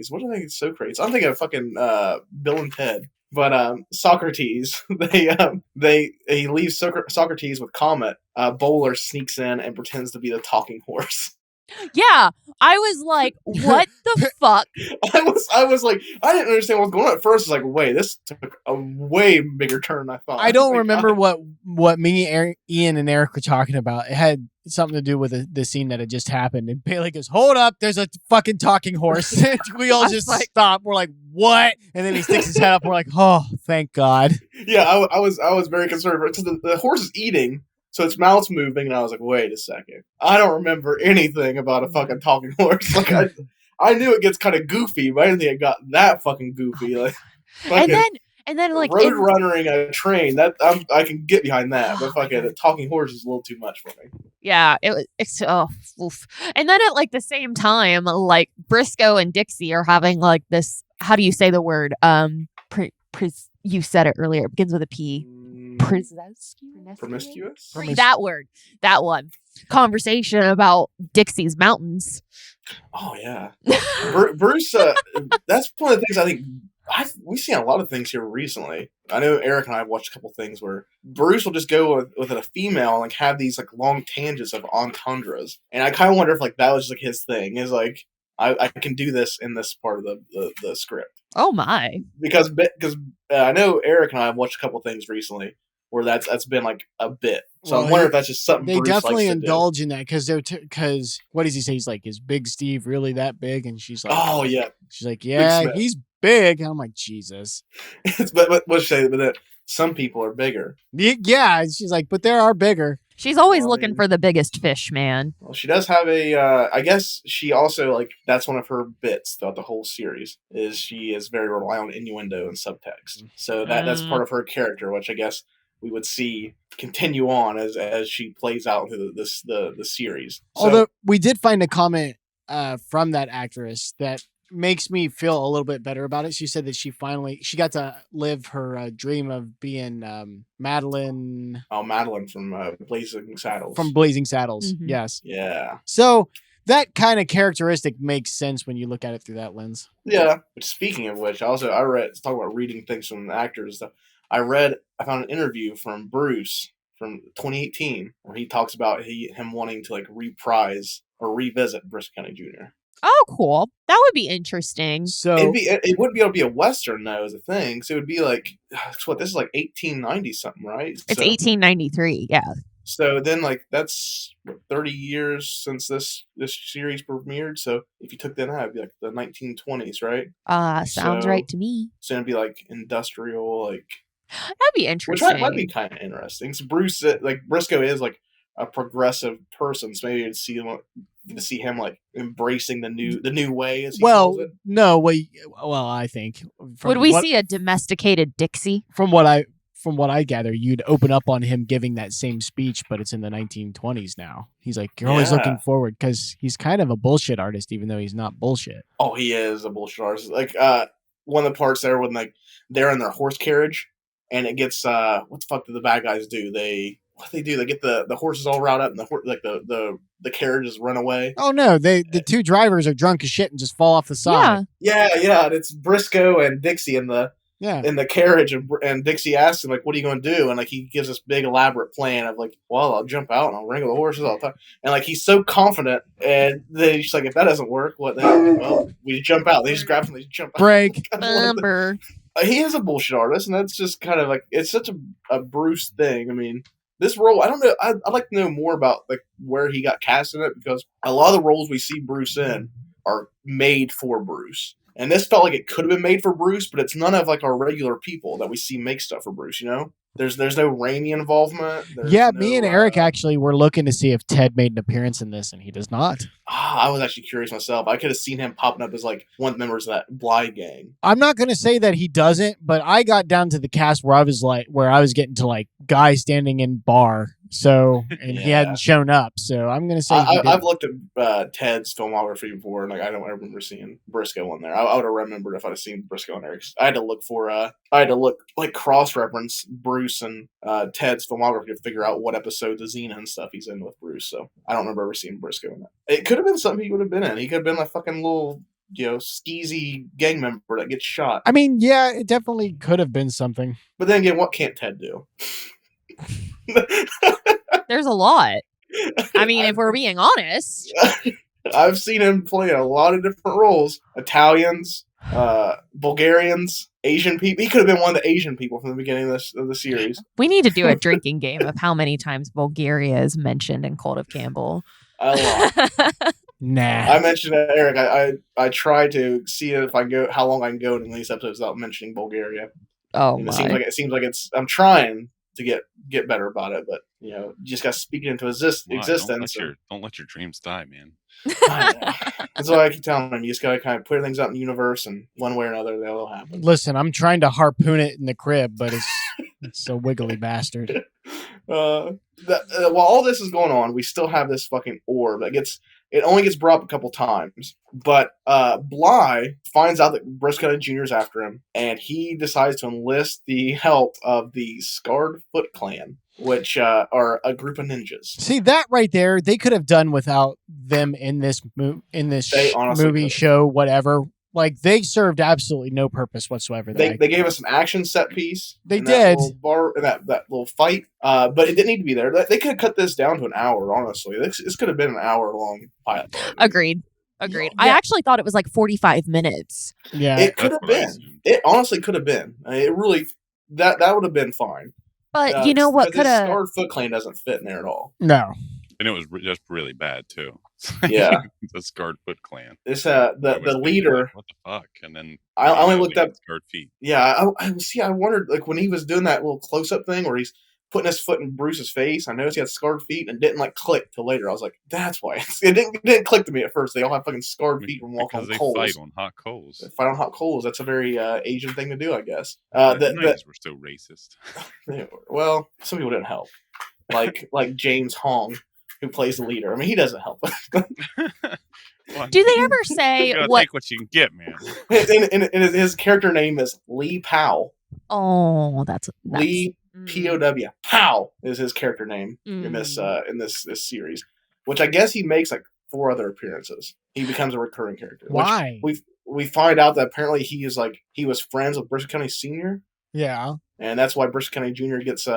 What do I think? Socrates. I'm thinking of fucking Bill and Ted. But Socrates, he leaves Socrates with Comet. Bowler sneaks in and pretends to be the talking horse. Yeah, I was like, what the fuck? I was like, I didn't understand what was going on at first. I was like, wait, this took a way bigger turn than I thought. I don't remember what me, Ian, and Eric were talking about. It had something to do with the scene that had just happened. And Bailey goes, hold up, there's a fucking talking horse. We all just stop. We're like, what? And then he sticks his head up. We're like, oh, thank God. Yeah, I was very concerned because the horse is eating. So its mouth's moving, and I was like, wait a second. I don't remember anything about a fucking talking horse. Like, I knew it gets kind of goofy, but I didn't think it got that fucking goofy. Like, and And then like road runnering a train, that I can get behind that, but fucking a talking horse is a little too much for me. Yeah, oof. And then at like the same time, like Briscoe and Dixie are having like this. How do you say the word? You said it earlier. It begins with a P. Promiscuous? That word. That one. Conversation about Dixie's mountains. Oh yeah, Bruce. That's one of the things I think. We've seen a lot of things here recently. I know Eric and I have watched a couple things where Bruce will just go with a female and like have these like long tangents of entendres, and I kind of wonder if like that was just like his thing. Is like I can do this in this part of the script. Oh my! Because I know Eric and I have watched a couple things recently where that's been like a bit. So I'm wondering if that's just something they Bruce definitely likes to indulge in that because what does he say? He's like, is Big Steve really that big? And she's like, oh yeah. She's like, yeah, he's big. I'm like, Jesus. but what's say? But that some people are bigger. Yeah, she's like, but there are bigger. She's always looking for the biggest fish, man. Well, she does have a. I guess she also like that's one of her bits throughout the whole series is she is very reliant on innuendo and subtext. So that's part of her character, which I guess we would see continue on as she plays out through the series. So, although we did find a comment from that actress that makes me feel a little bit better about it. She said that she got to live her dream of being Madeline. Oh, Madeline from Blazing Saddles. From Blazing Saddles, Mhm. yes. Yeah. So that kind of characteristic makes sense when you look at it through that lens. Yeah. But speaking of which, I read. Let's talk about reading things from actors and stuff. I found an interview from Bruce from 2018 where he talks about him wanting to like reprise or revisit Briscoe County Jr. Oh, cool. That would be interesting. So it would be able to be a Western though, is a thing. So it would be like, this is like 1890 something, right? It's 1893. Yeah. So then, like, that's 30 years since this series premiered. So if you took that out, it'd be like the 1920s, right? Sounds right to me. So it'd be like industrial, like that'd be interesting. Which might be kind of interesting. So Bruce, like Briscoe, is like a progressive person, so maybe to see him like embracing the new way. As he calls it. No, well, I think would we see a domesticated Dixie? From what I gather, you'd open up on him giving that same speech, but it's in the 1920s now. He's like, you're always looking forward because he's kind of a bullshit artist, even though he's not bullshit. Oh, he is a bullshit artist. Like one of the parts there when like they're in their horse carriage and it gets what the fuck do the bad guys do? They get the horses all riled up and the carriages run away. Oh no, the two drivers are drunk as shit and just fall off the side. Yeah, and it's Briscoe and Dixie in the carriage, and Dixie asks him like, "What are you going to do?" And like he gives this big elaborate plan of like, "Well, I'll jump out and I'll wrangle the horses all the time." And like he's so confident, and then he's like, "If that doesn't work, what the hell?" Well, we jump out. They just grab him, they jump out. Break. Bumper. He is a bullshit artist, and that's just kind of like it's such a Bruce thing. I mean. This role, I don't know. I'd like to know more about like where he got cast in it because a lot of the roles we see Bruce in are made for Bruce, and this felt like it could have been made for Bruce, but it's none of like our regular people that we see make stuff for Bruce. You know, there's no Raimi involvement. Me and Eric actually were looking to see if Ted made an appearance in this, and he does not. I was actually curious myself. I could have seen him popping up as like one of the members of that Bly gang. I'm not going to say that he doesn't, but I got down to the cast where I was getting to like guy standing in bar. So, and he hadn't shown up. So I'm going to say I've looked at Ted's filmography before, and like I don't remember seeing Briscoe on there. I would have remembered if I'd have seen Briscoe on there. I had to look like cross-reference Bruce and Ted's filmography to figure out what episodes of Xena and stuff he's in with Bruce. So I don't remember ever seeing Briscoe in that. It could have been something he would have been in. He could have been a fucking little, skeezy gang member that gets shot. I mean, yeah, it definitely could have been something. But then again, what can't Ted do? There's a lot. I mean, if we're being honest. I've seen him play a lot of different roles. Italians, Bulgarians, Asian people. He could have been one of the Asian people from the beginning of the series. We need to do a drinking game of how many times Bulgaria is mentioned in Cult of Campbell. A lot. Nah. I mentioned it, Eric. I try to see if I go how long I can go in these episodes without mentioning Bulgaria. Oh and my! It seems like I'm trying, to get better about it. But you just got to speak it into existence. Don't let your dreams die, man. That's why I keep telling them. You just got to kind of put things out in the universe, and one way or another, they'll happen. Listen, I'm trying to harpoon it in the crib, but it's a wiggly bastard. While all this is going on, we still have this fucking orb it only gets brought up a couple times. But Bly finds out that Briscoe County Jr. is after him, and he decides to enlist the help of the Scarred Foot Clan, which are a group of ninjas. See, that right there, they could have done without them in this movie, show, whatever. Like, they served absolutely no purpose whatsoever. They gave us an action set piece. They did. That little fight. But it didn't need to be there. They could have cut this down to an hour, honestly. This could have been an hour-long pilot. Agreed. Yeah. I actually thought it was like 45 minutes. Yeah. It could have been. It honestly could have been. It really... That would have been fine. But you know what could have... Scarred Foot Clan doesn't fit in there at all. No. And it was just really bad too. Yeah, the Scarred Foot Clan. This the leader. Like, what the fuck? And then I only looked up Scarred Feet. Yeah, I wondered, like, when he was doing that little close up thing where he's putting his foot in Bruce's face. I noticed he had scarred feet and didn't like click till later. I was like, that's why it didn't click to me at first. They all have fucking scarred feet and walk on coals. Because they fight on hot coals. They fight on hot coals. That's a very Asian thing to do, I guess. The United were so racist. Well, some people didn't help, like James Hong, who plays the leader. I mean, he doesn't help. Do they ever say you gotta what? take what you can get, man? And his character name is Lee Pow. Oh, that's Lee P-O-W. Pow is his character name in this series, which I guess he makes like 4 other appearances. He becomes a recurring character. Why? We find out that apparently he was friends with Briscoe County Sr. Yeah. And that's why Briscoe County Jr. gets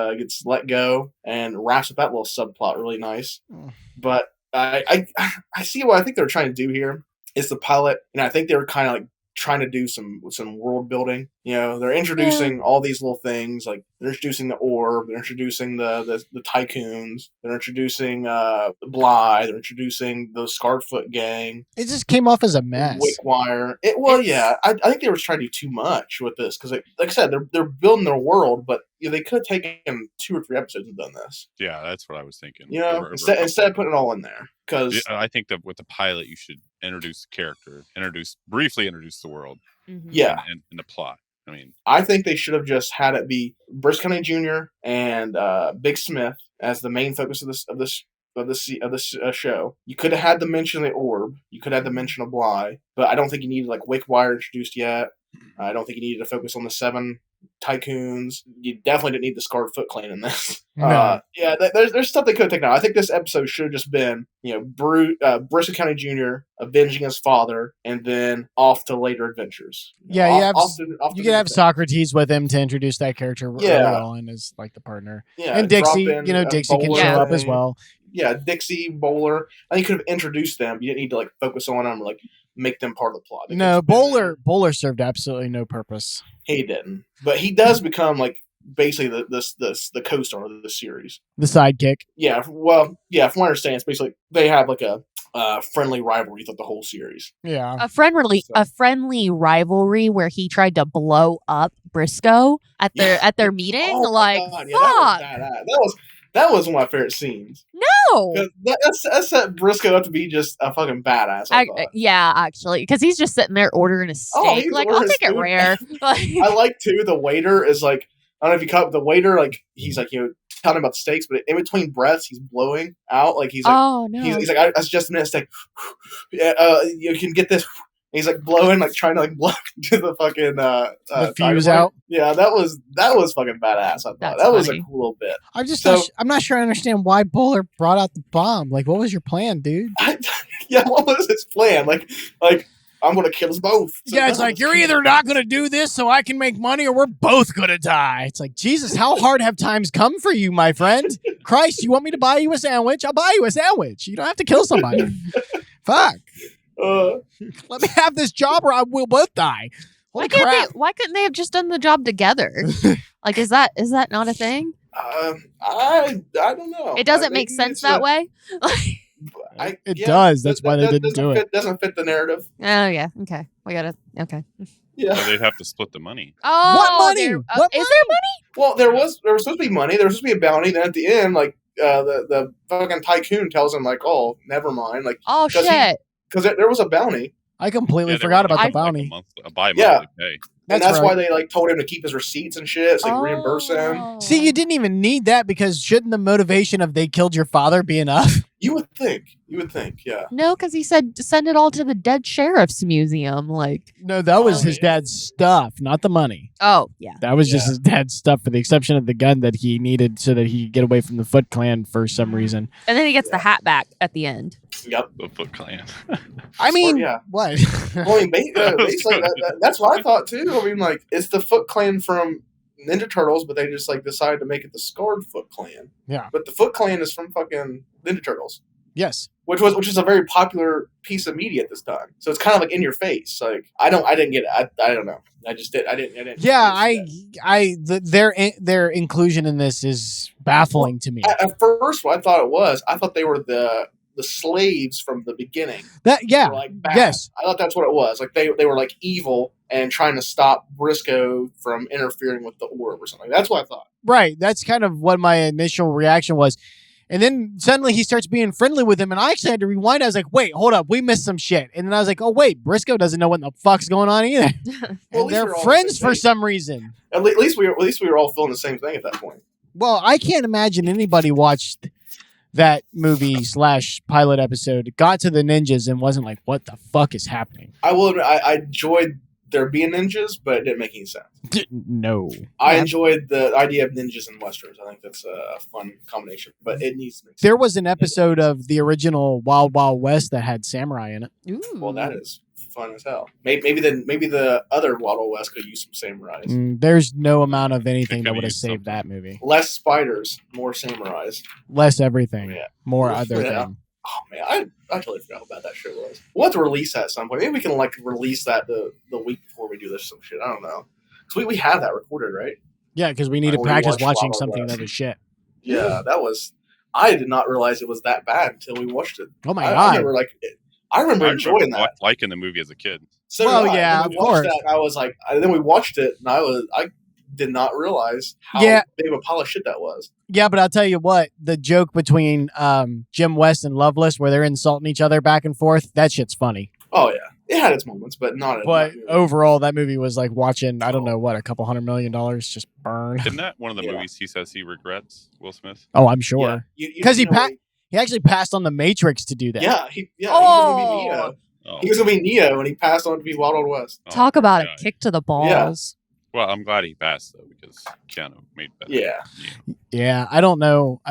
let go and wraps up that little subplot really nice. But I see what I think they're trying to do here is the pilot, and I think they were kind of like trying to do some world building. They're introducing all these little things, like they're introducing the orb, they're introducing the tycoons, they're introducing Bly, they're introducing the Scarfoot gang. It just came off as a mess. Wickwire. I think they were trying to do too much with this because, like I said, they're building their world, but they could have taken 2 or 3 episodes and done this. Yeah, that's what I was thinking. Instead of putting it all in there, because I think that with the pilot, you should introduce the character, briefly introduce the world, and the plot. I mean, I think they should have just had it be Briscoe County Jr. and Big Smith as the main focus of this show. You could have had the mention of the orb. You could have had the mention of Bly, but I don't think you needed like Wickwire introduced yet. I don't think you needed to focus on the 7 tycoons. You definitely didn't need the Scarred Foot Clan in this. No. There's stuff they could have taken out. I think this episode should have just been, Briscoe County Jr. avenging his father, and then off to later adventures. You could have Socrates with him to introduce that character early on as like the partner. Yeah, and Dixie, Dixie can show up as well. Yeah, Dixie, Bowler. I think you could have introduced them. You didn't need to like focus on them or like make them part of the plot. No, Bowler served absolutely no purpose. He didn't, but he does become like basically the co-star of the series, the sidekick. Yeah, well, yeah. From what I understand, it's basically they have like a friendly rivalry throughout the whole series. Yeah, a friendly rivalry where he tried to blow up Briscoe at their meeting. Oh like, God, that was one of my favorite scenes. No, that set Briscoe up to be just a fucking badass. Yeah, actually, because he's just sitting there ordering a steak. I'll take it rare. I like too. The waiter is like, I don't know if you caught the waiter. Like he's like telling about the steaks, but in between breaths, he's blowing out. Like he's like, oh no, he's like, I just a minute steak. You can get this. He's like blowing, like trying to like blow to the fucking the fuse out. Yeah, that was fucking badass. I thought that was a cool little bit. I'm not sure I understand why Bowler brought out the bomb. Like, what was your plan, dude? What was his plan? Like I'm gonna kill us both. So it's like you're either not gonna do this so I can make money, or we're both gonna die. It's like, Jesus, how hard have times come for you, my friend? Christ, you want me to buy you a sandwich? I'll buy you a sandwich. You don't have to kill somebody. Fuck. Let me have this job or we'll both die. Why couldn't they have just done the job together? Like, is that not a thing? I don't know. It doesn't make sense that way. It does. That's why they didn't do it. It doesn't fit the narrative. Oh yeah. Okay. We gotta. Okay. Yeah. So they'd have to split the money. Oh, What money? What is there money? Well, there was supposed to be money. There was supposed to be a bounty. Then at the end, like the fucking tycoon tells him like, "Oh, never mind." Like, Oh shit! because there was a bounty, I completely Yeah, they forgot were about the giving, bounty. Like a bi-monthly pay. and that's why right. they like told him to keep his receipts and shit, so they reimburse him. Oh. See, you didn't even need that because shouldn't the motivation of they killed your father be enough? You would think, yeah. No, because he said send it all to the dead sheriff's museum. Like, No, that was Oh, his yeah. dad's stuff, not the money. oh yeah. That was just Yeah. his dad's stuff, for the exception of the gun that he needed so that he could get away from the Foot Clan for some reason. And then he gets the hat back at the end. Yep. The Foot Clan. I mean, yeah. what? Well, I mean, basically, that's what I thought too. I mean, like, it's the Foot Clan from Ninja Turtles, but they just like decided to make it the Scarred Foot Clan. Yeah. But the Foot Clan is from fucking Ninja Turtles, Yes. which is a very popular piece of media at this time. So it's kind of like in your face. Like I didn't get it. I don't know. I didn't. Yeah, their inclusion in this is baffling to me. At first, what I thought it was, I thought they were the slaves from the beginning. Yeah. Were, like, bad. Yes. I thought that's what it was. Like they were like evil and trying to stop Briscoe from interfering with the orb or something. That's what I thought. Right. That's kind of what my initial reaction was. And then suddenly he starts being friendly with him, and I actually had to rewind. I was like, wait, hold up, we missed some shit. And then I was like, oh, wait, Briscoe doesn't know what the fuck's going on either. Well, And they're friends for some reason. At least we were all feeling the same thing at that point. Well, I can't imagine anybody watched that movie / pilot episode, got to the ninjas, and wasn't like, what the fuck is happening? I will admit, I enjoyed there being ninjas, but it didn't make any sense. No. I enjoyed the idea of ninjas and westerns. I think that's a fun combination, but it needs to make sense. There was an episode of the original Wild Wild West that had samurai in it. Ooh. Well, that is fun as hell. Maybe the other Wild Wild West could use some samurais. There's no amount of anything that could've would have used saved something. that movie. Less spiders, more samurais. Less everything, Yeah. more other Yeah. thing. Oh man, I totally forgot how bad that shit was. We'll have to release that at some point. Maybe we can like release that the week before we do this some shit. I don't know. Because we have that recorded, right? Yeah, because we need to Like, we practice watched watching Wild something West. that was shit. Yeah, that was. I did not realize it was that bad until we watched it. Oh my I god. remember enjoying that. Liking the movie as a kid. So Well, did I. yeah, Then we of watched course. That, and I was like, then we watched it, and I did not realize how Yeah. big of a pile of shit that was. Yeah, but I'll tell you what, the joke between Jim West and Loveless where they're insulting each other back and forth, that shit's funny. Oh yeah, it had its moments, but not. But not overall, that movie was like watching, I don't know what, a couple $100 million just burn. Isn't that one of the Yeah. movies he says he regrets, Will Smith? Oh, I'm sure. Yeah. You 'Cause he know, He actually passed on the Matrix to do that. Yeah, he was Oh. gonna be Neo. Oh. He was gonna be Neo, and he passed on to be Wild Wild West. Oh, Talk about God. a kick to the balls. Well, I'm glad he passed though because Keanu made better. Yeah. Yeah, I don't know.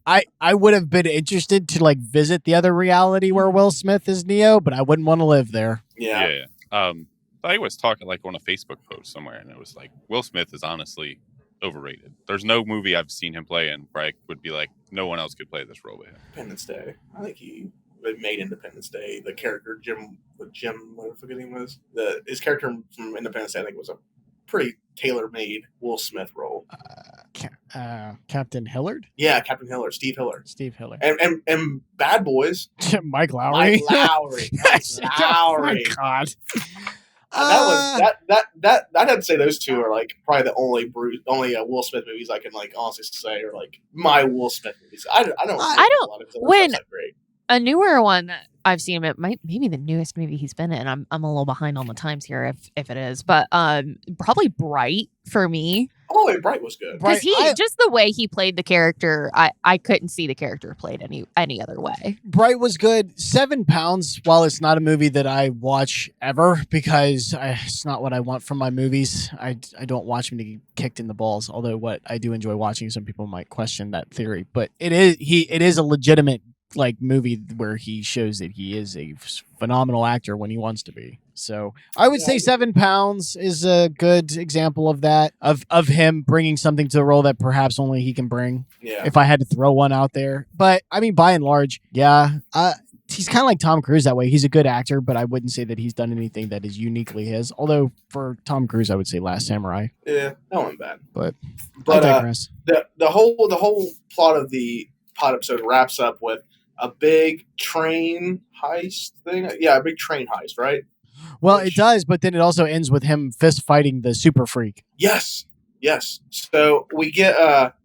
I would have been interested to like visit the other reality where Will Smith is Neo, but I wouldn't want to live there. Yeah. I was talking like on a Facebook post somewhere, and it was like Will Smith is honestly overrated. There's no movie I've seen him play in where I would be like, no one else could play this role with him. Independence Day. I think he made Independence Day. The character Jim, what the fuck his name was? His character from Independence Day, I think, was a pretty tailor-made Will Smith role. Captain Hillard? Yeah, Captain Hillard, Steve Hillard, Steve Hillard. and Bad Boys, Mike Lowry. Mike Lowry. Oh my god. I'd say those two are like probably the only Will Smith movies I can like honestly say are like my Will Smith movies. I don't. don't- a lot of those. when- That's not great. A newer one that I've seen, it might maybe the newest movie he's been in. I'm a little behind on the times here if it is, but probably Bright for me Oh, and Bright was good. Bright- because just the way he played the character, I couldn't see the character played any other way. Bright was good. 7 Pounds, while it's not a movie that I watch ever because it's not what I want from my movies. I don't watch them to get kicked in the balls. Although what I do enjoy watching, some people might question that theory, but it is a legitimate like movie where he shows that he is a phenomenal actor when he wants to be. So I would say 7 Pounds is a good example of that, of him bringing something to the role that perhaps only he can bring. Yeah. If I had to throw one out there, but I mean, by and large, yeah, he's kind of like Tom Cruise that way. He's a good actor, but I wouldn't say that he's done anything that is uniquely his. Although for Tom Cruise, I would say Last Samurai. Yeah, that wasn't bad. But I But digress. the whole plot of the pod episode wraps up with a big train heist thing. Yeah, a big train heist, right? Well, Which- it does, but then it also ends with him fist fighting the super freak. Yes. So we get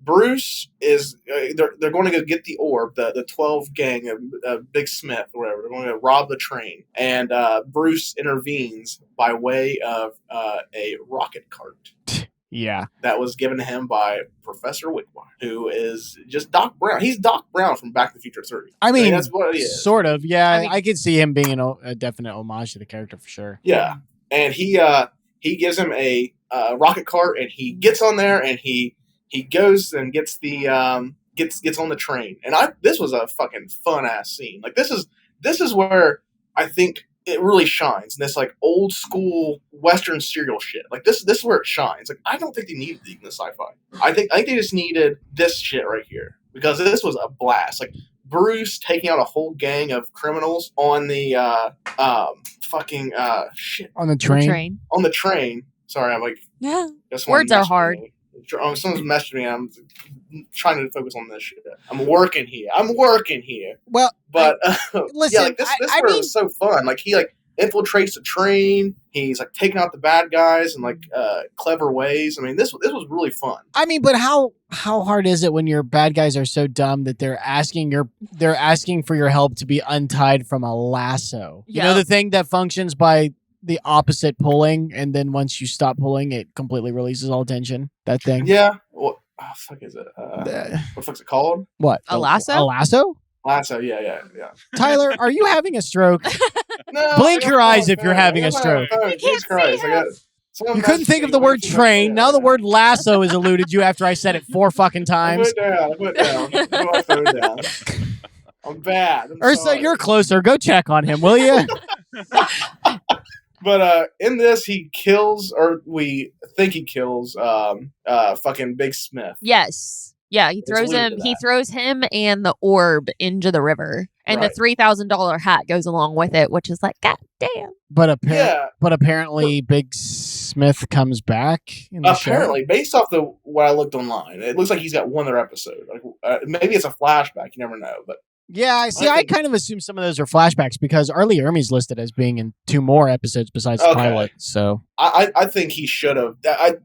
Bruce is they're going to go get the orb, the 12 gang of Big Smith or whatever. They're going to rob the train, and Bruce intervenes by way of a rocket cart Yeah. that was given to him by Professor Wickwire, who is just Doc Brown. He's Doc Brown from Back to the Future 3. I mean, that's what he is. sort of. Yeah, I mean- I could see him being a definite homage to the character for sure. Yeah, and he gives him a rocket cart, and he gets on there, and he goes and gets the gets on the train. And this was a fucking fun ass scene. Like this is where I think it really shines. And this like old school Western serial shit. Like this is where it shines. Like I don't think they needed the sci-fi. I think they just needed this shit right here because this was a blast. Like Bruce taking out a whole gang of criminals on the fucking shit On the train. on the train. Sorry, I'm like Yeah. someone Words are messaged hard. me. Someone's messaging me. I'm trying to focus on this shit. I'm working here. Well, But listen, yeah, like this I part mean- was so fun. Like he like infiltrates the train. He's like taking out the bad guys in like clever ways. I mean, this was really fun. I mean, but how hard is it when your bad guys are so dumb that they're asking for your help to be untied from a lasso? You know, Yeah. the thing that functions by the opposite pulling, and then once you stop pulling, it completely releases all tension. That thing. Yeah. What fuck is it? Uh, What the fuck's it called? What? A lasso? A lasso? Lasso. Yeah. Tyler, are you having a stroke? No, Blink I got your my eyes if phone. you're having I a got my stroke. phone. You Jesus can't Christ! see I got. us. someone You couldn't messaged think of me. the What word did you train. say? Now the word lasso has eluded you after I said it 4 fucking I times. put it down. Put my phone down. I'm bad. I'm Ursa, sorry. you're closer. Go check on him, will you? But in this, he kills, or we think he kills, fucking Big Smith. Yes. Yeah, he It's throws alluded him. to He that. throws him and the orb into the river, and Right. the $3,000 hat goes along with it, which is like, God damn. But Yeah, apparently Big Smith comes back in the show. apparently, based off what I looked online, it looks like he's got one other episode. Like maybe it's a flashback. You never know. But Yeah, I see. I I think- kind of assume some of those are flashbacks because Arlie Ermey's listed as being in 2 more episodes besides the Okay. pilot. So I think he should have.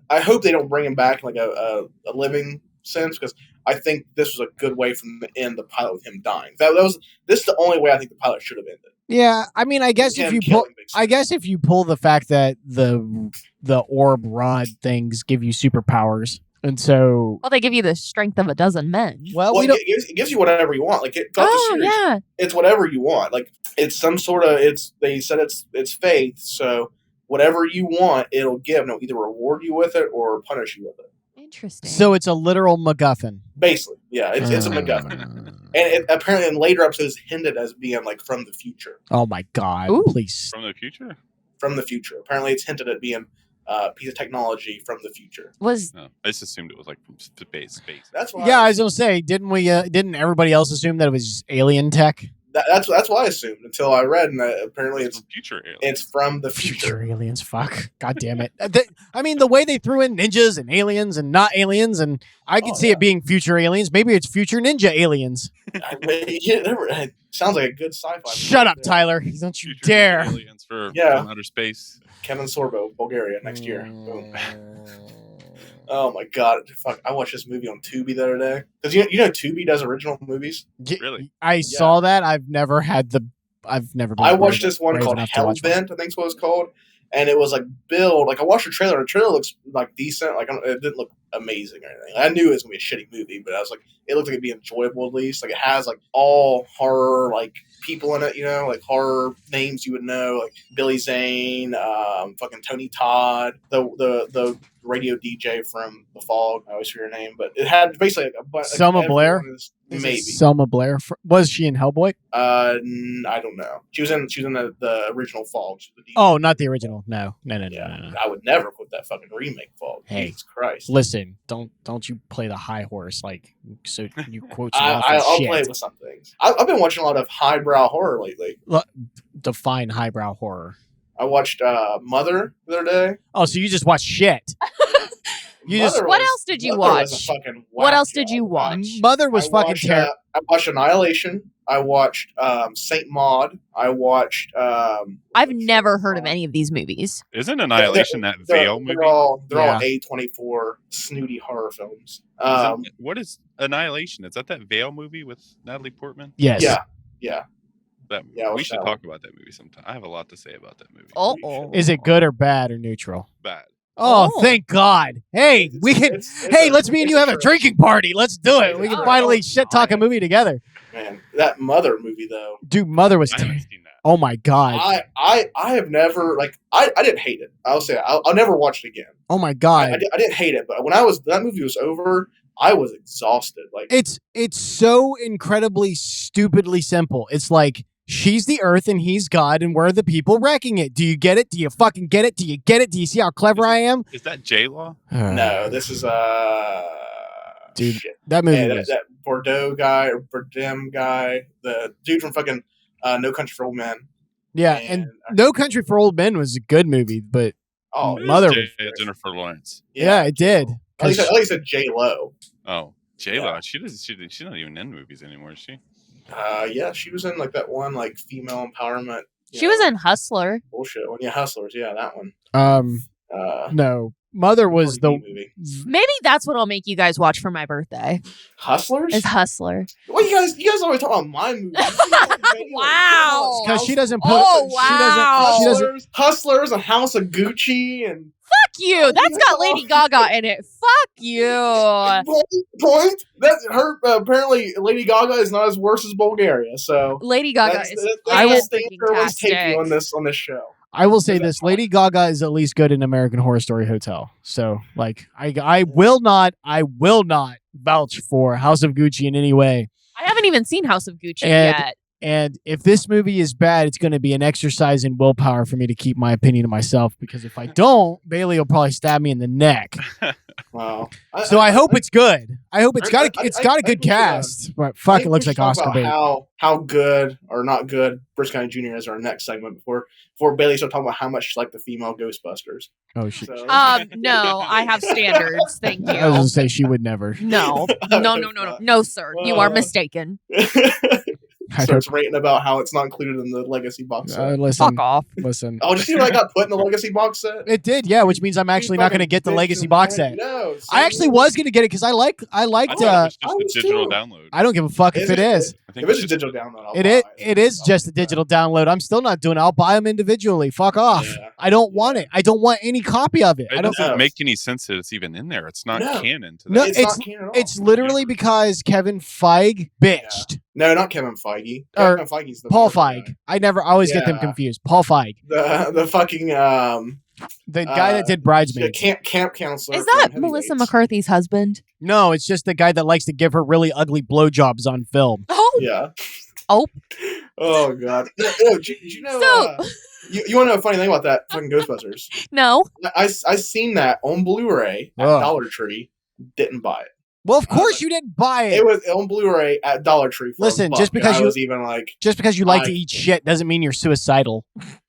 I hope they don't bring him back in like a living sense because I think this was a good way from the end the pilot with him dying. This is the only way I think the pilot should have ended. yeah, I mean, I guess if Him you pull, killing Big Smith. I guess if you pull the fact that the orb rod things give you superpowers, and so Well, they give you the strength of a dozen men. well, Well, we don't. it gives you whatever you want. Like throughout the Oh, series, yeah. it's whatever you want. Like it's some sort of they said it's faith. So whatever you want, it'll give. And it'll either reward you with it or punish you with it. Interesting. So it's a literal MacGuffin. Basically, yeah, it's a MacGuffin. And it apparently in later episodes hinted as being like from the future. Oh my god! Ooh. Please. From the future? From the future. Apparently, it's hinted at being a piece of technology from the future. was No, I just assumed it was like from space. That's why. Yeah, I was gonna say, didn't we? Didn't everybody else assume that it was alien tech? That's what I assumed until I read, and apparently It's from future aliens. it's from the future. Future aliens, fuck. God damn it. I mean, the way they threw in ninjas and aliens and not aliens, and I could Oh, see yeah. it being future aliens. Maybe it's future ninja aliens. It sounds like a good sci-fi. Shut movie. up, Tyler. Don't you Future dare. aliens from outer space. Kevin Sorbo, Bulgaria, next year. Mm. Boom. Oh my god! Fuck! I watched this movie on Tubi the other day because you know Tubi does original movies. Really? I saw that. I've never been. I watched brave- this one brave called enough to watch one. Hellbent, I think is what it's called, and it was like build. Like I watched the trailer, and the trailer looks like decent. Like it didn't look amazing or anything. I knew it was gonna be a shitty movie, but I was like, it looked like it'd be enjoyable at least. Like it has like all horror like people in it, you know, like horror names you would know, like Billy Zane, fucking Tony Todd, the radio DJ from The Fog. I always forget her name, but it had basically like a bunch. Selma Blair? Is Is it maybe. Selma Blair. Was she in Hellboy? I don't know. She was in the original Fog. She was the DJ. Oh, not the original. No. Yeah, I would never put that fucking remake Fog. Hey. Jesus Christ. Listen, don't you play the high horse like so you quote some awful I'll shit. play it with some things. I've been watching a lot of highbrow horror lately. Define highbrow horror. I watched Mother the other day. Oh, so you just watch shit. You just Mother What was- else did you Mother was watch? a fucking What whack else did job. you watch? Mother was I fucking watched, terrible. I watched Annihilation. I watched Saint Maud. I watched. I've never heard of any of these movies. Isn't Annihilation that Veil movie? They're all Yeah. A24 snooty horror films. What is Annihilation? Is that Veil movie with Natalie Portman? Yes. Yeah. We should talk about that movie sometime. I have a lot to say about that movie. Oh. Is it good or bad or neutral? Bad. Oh, Oh. thank God. Hey, we can. Let's me and you have a drinking party. Let's do it. We can finally shit talk a movie together. Man, that Mother movie though. Dude, Mother was. I haven't seen that. Oh my God. I have never I didn't hate it. I'll say I'll never watch it again. Oh my God. I didn't hate it, but when that movie was over, I was exhausted. Like It's so incredibly stupidly simple. It's like she's the earth and he's God and we're the people wrecking it. Do you get it? Do you fucking get it? Do you get it? Do you see how clever I am? Is that J-Law? no, this is Dude, shit. that movie Yeah, was. that Bordeaux guy or Bardem guy, the dude from fucking No Country for Old Men. Yeah, and No Country for Old Men was a good movie, but Oh, Mother J- was- Jennifer Lawrence. yeah, it did. At least I said J Lo. Oh, J-Law. Yeah. She's not even in movies anymore, is she? Yeah, she was in like that one like female empowerment. She was in Hustler. bullshit one. Yeah, Hustlers. Yeah, that one. No, Mother was the. movie. Maybe that's what I'll make you guys watch for my birthday. Hustlers. Is Hustler. Well, you guys always talk about my movie. Wow. Because she doesn't put. Oh, She wow. doesn't. Hustlers, A House of Gucci, and Fuck you. That's got Lady Gaga in it. Fuck you. point. That's her. Apparently, Lady Gaga is not as worse as Bulgaria. So Lady Gaga that's, is that's I will- the thing I always take you fantastic. on this show. I will say this: Lady Gaga is at least good in American Horror Story Hotel. So, like, I will not vouch for House of Gucci in any way. I haven't even seen House of Gucci And- yet. And if this movie is bad, it's going to be an exercise in willpower for me to keep my opinion to myself. Because if I don't, Bailey will probably stab me in the neck. Wow. So I hope it's good. I hope it's got I- it's got a good I think we should, cast. But fuck, it looks like Oscar bait. How good or not good Briscoe County Jr. is our next segment before Bailey started talking about how much she's like the female Ghostbusters. Oh shit! So, No, I have standards. Thank I was gonna you. say she would never. No, no, sir. You are mistaken. starts ranting about how it's not included in the Legacy box set. Listen, Fuck off. listen. Oh, did you see what I got put in the Legacy box set? It did, yeah, which means I'm actually not going to get the Legacy box set. No, I actually was going to get it because I liked. I thought it was I just was a digital too. download. I don't give a fuck if it is. I think If it's a just- digital download, I'll It buy is. It is just a digital download. I'm still not doing it. I'll buy them individually. Fuck off. Yeah. I don't want it. I don't want any copy of it. It I don't. doesn't know. make any sense that it's even in there. It's not No. canon to that. No, It's, it's- not canon at all. It's literally because Kevin Feige bitched. No, not Kevin Feige. Or Kevin Feige's the Paul other Feige. I always get them Yeah. confused. Paul Feige, guy. The fucking the guy that did Bridesmaids. camp counselor. Is that from Melissa Heavyweights. McCarthy's husband? No, it's just the guy that likes to give her really ugly blowjobs on film. Oh, Yeah. Oh. Oh god. Did you know? So- you want to know a funny thing about that fucking Ghostbusters? no. I seen that on Blu-ray at Ugh. Dollar Tree. Didn't buy it. Well, of course you didn't buy It was on Blu-ray at Dollar Tree. For Listen, $1, just because and I you- was even like, Just because you like to I- eat shit doesn't mean you're suicidal.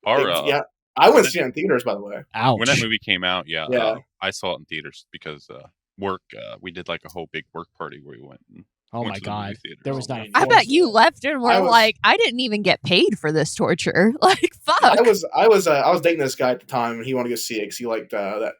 Or, yeah. I went to see it in theaters, by the way. Ouch. when that movie came out, yeah, Yeah. I saw it in theaters because work. We did like a whole big work party where we went. And Oh went my to the movie god. theater. There was not. a I bet you left and were I was- like, I didn't even get paid for this torture. Like, fuck. I was dating this guy at the time, and he wanted to go see it because he liked that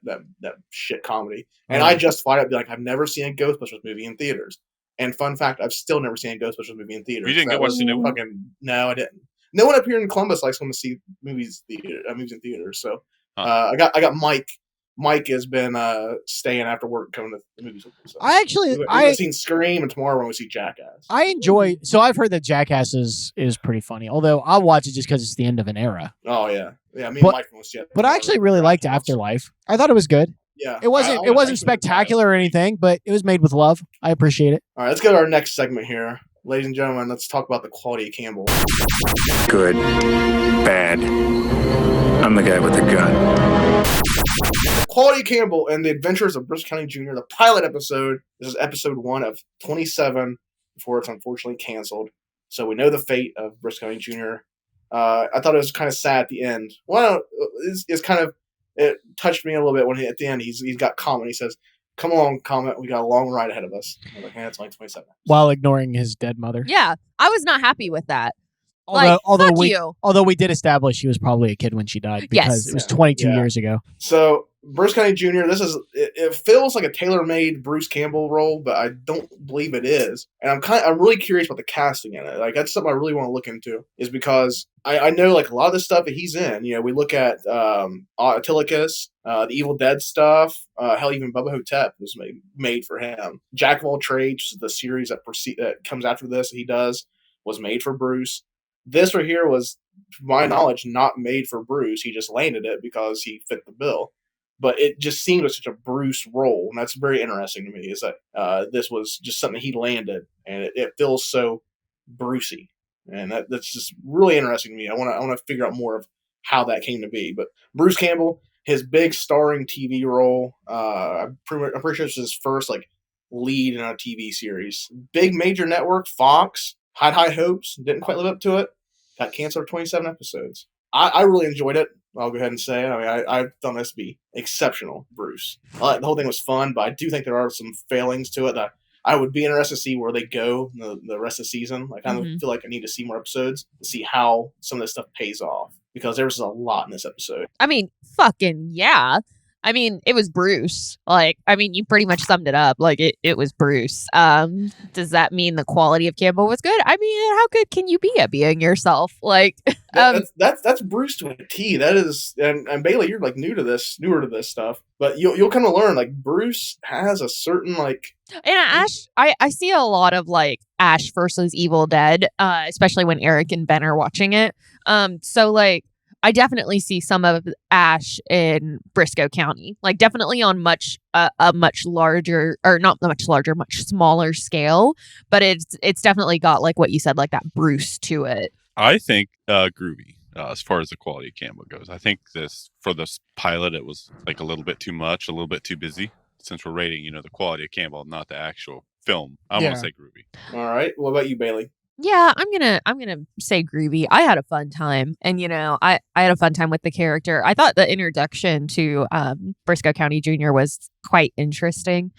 shit comedy. And I justified it, be like, I've never seen a Ghostbusters movie in theaters. And fun fact, I've still never seen a Ghostbusters movie in theaters. You didn't That go watch was the new one? No, I didn't. No one up here in Columbus likes going to see movies in theaters. So Huh. I got Mike. Mike has been staying after work coming to the movies with me. So. I actually We've seen Scream, and tomorrow we're going to see Jackass. I enjoy. So I've heard that Jackass is pretty funny. Although I'll watch it just because it's the end of an era. Oh yeah, yeah. Me But- and Mike will see it. But I actually really liked Afterlife. I thought it was good. Yeah, It wasn't. I It wasn't actually spectacular or anything, but it was made with love. I appreciate it. All right, let's go to our next segment here, ladies and gentlemen. Let's talk about the quality of Campbell. Good. Bad. I'm the guy with the gun. Quality of Campbell and the Adventures of Briscoe County Jr. The pilot episode. This is episode 1 of 27 before it's unfortunately canceled. So we know the fate of Briscoe County Jr. I thought it was kind of sad at the end. Well, it's kind of, it touched me a little bit when at the end he's got comment. He says, come along, Comet. We got a long ride ahead of us. I was like, man, it's only 27. While ignoring his dead mother. Yeah, I was not happy with that. Although we did establish she was probably a kid when she died because it was 22 years ago. So Bruce County Jr. It feels like a tailor-made Bruce Campbell role, but I don't believe it is. And I'm really curious about the casting in it. Like that's something I really want to look into, is because I know like a lot of the stuff that he's in. You know, we look at Antilicus, the Evil Dead stuff. Hell, even Bubba Hotep was made for him. Jack of All Trades, the series that comes after this that he does, was made for Bruce. This right here was, to my knowledge, not made for Bruce. He just landed it because he fit the bill. But it just seemed like such a Bruce role, and that's very interesting to me, is that this was just something he landed, and it feels so Brucey. And that's just really interesting to me. I want to figure out more of how that came to be. But Bruce Campbell, his big starring TV role, I'm pretty sure it's his first like lead in a TV series. Big major network, Fox, had high hopes, didn't quite live up to it. Got canceled for 27 episodes. I really enjoyed it. I'll go ahead and say it. I mean, I found this to be exceptional, Bruce. The whole thing was fun, but I do think there are some failings to it that I would be interested to see where they go the rest of the season. I kind of feel like I need to see more episodes to see how some of this stuff pays off, because there was a lot in this episode. I mean, fucking yeah. I mean, it was Bruce. Like, I mean, you pretty much summed it up. Like, it was Bruce. Does that mean the quality of Campbell was good? I mean, how good can you be at being yourself? Like, that's Bruce to a T. That is, and Bailey, you're like newer to this stuff, but you'll kind of learn. Like, Bruce has a certain like. And Ash, I see a lot of like Ash versus Evil Dead, especially when Eric and Ben are watching it. So like, I definitely see some of Ash in Briscoe County, like definitely on a much larger, or not much larger, much smaller scale. But it's definitely got like what you said, like that Bruce to it. I think Groovy, as far as the quality of Campbell goes, I think for this pilot, it was like a little bit too much, a little bit too busy. Since we're rating, the quality of Campbell, not the actual film, I'm gonna say Groovy. All right, what about you, Bailey? Yeah, I'm gonna say Groovy. I had a fun time, and I had a fun time with the character. I thought the introduction to Briscoe County Jr. was quite interesting.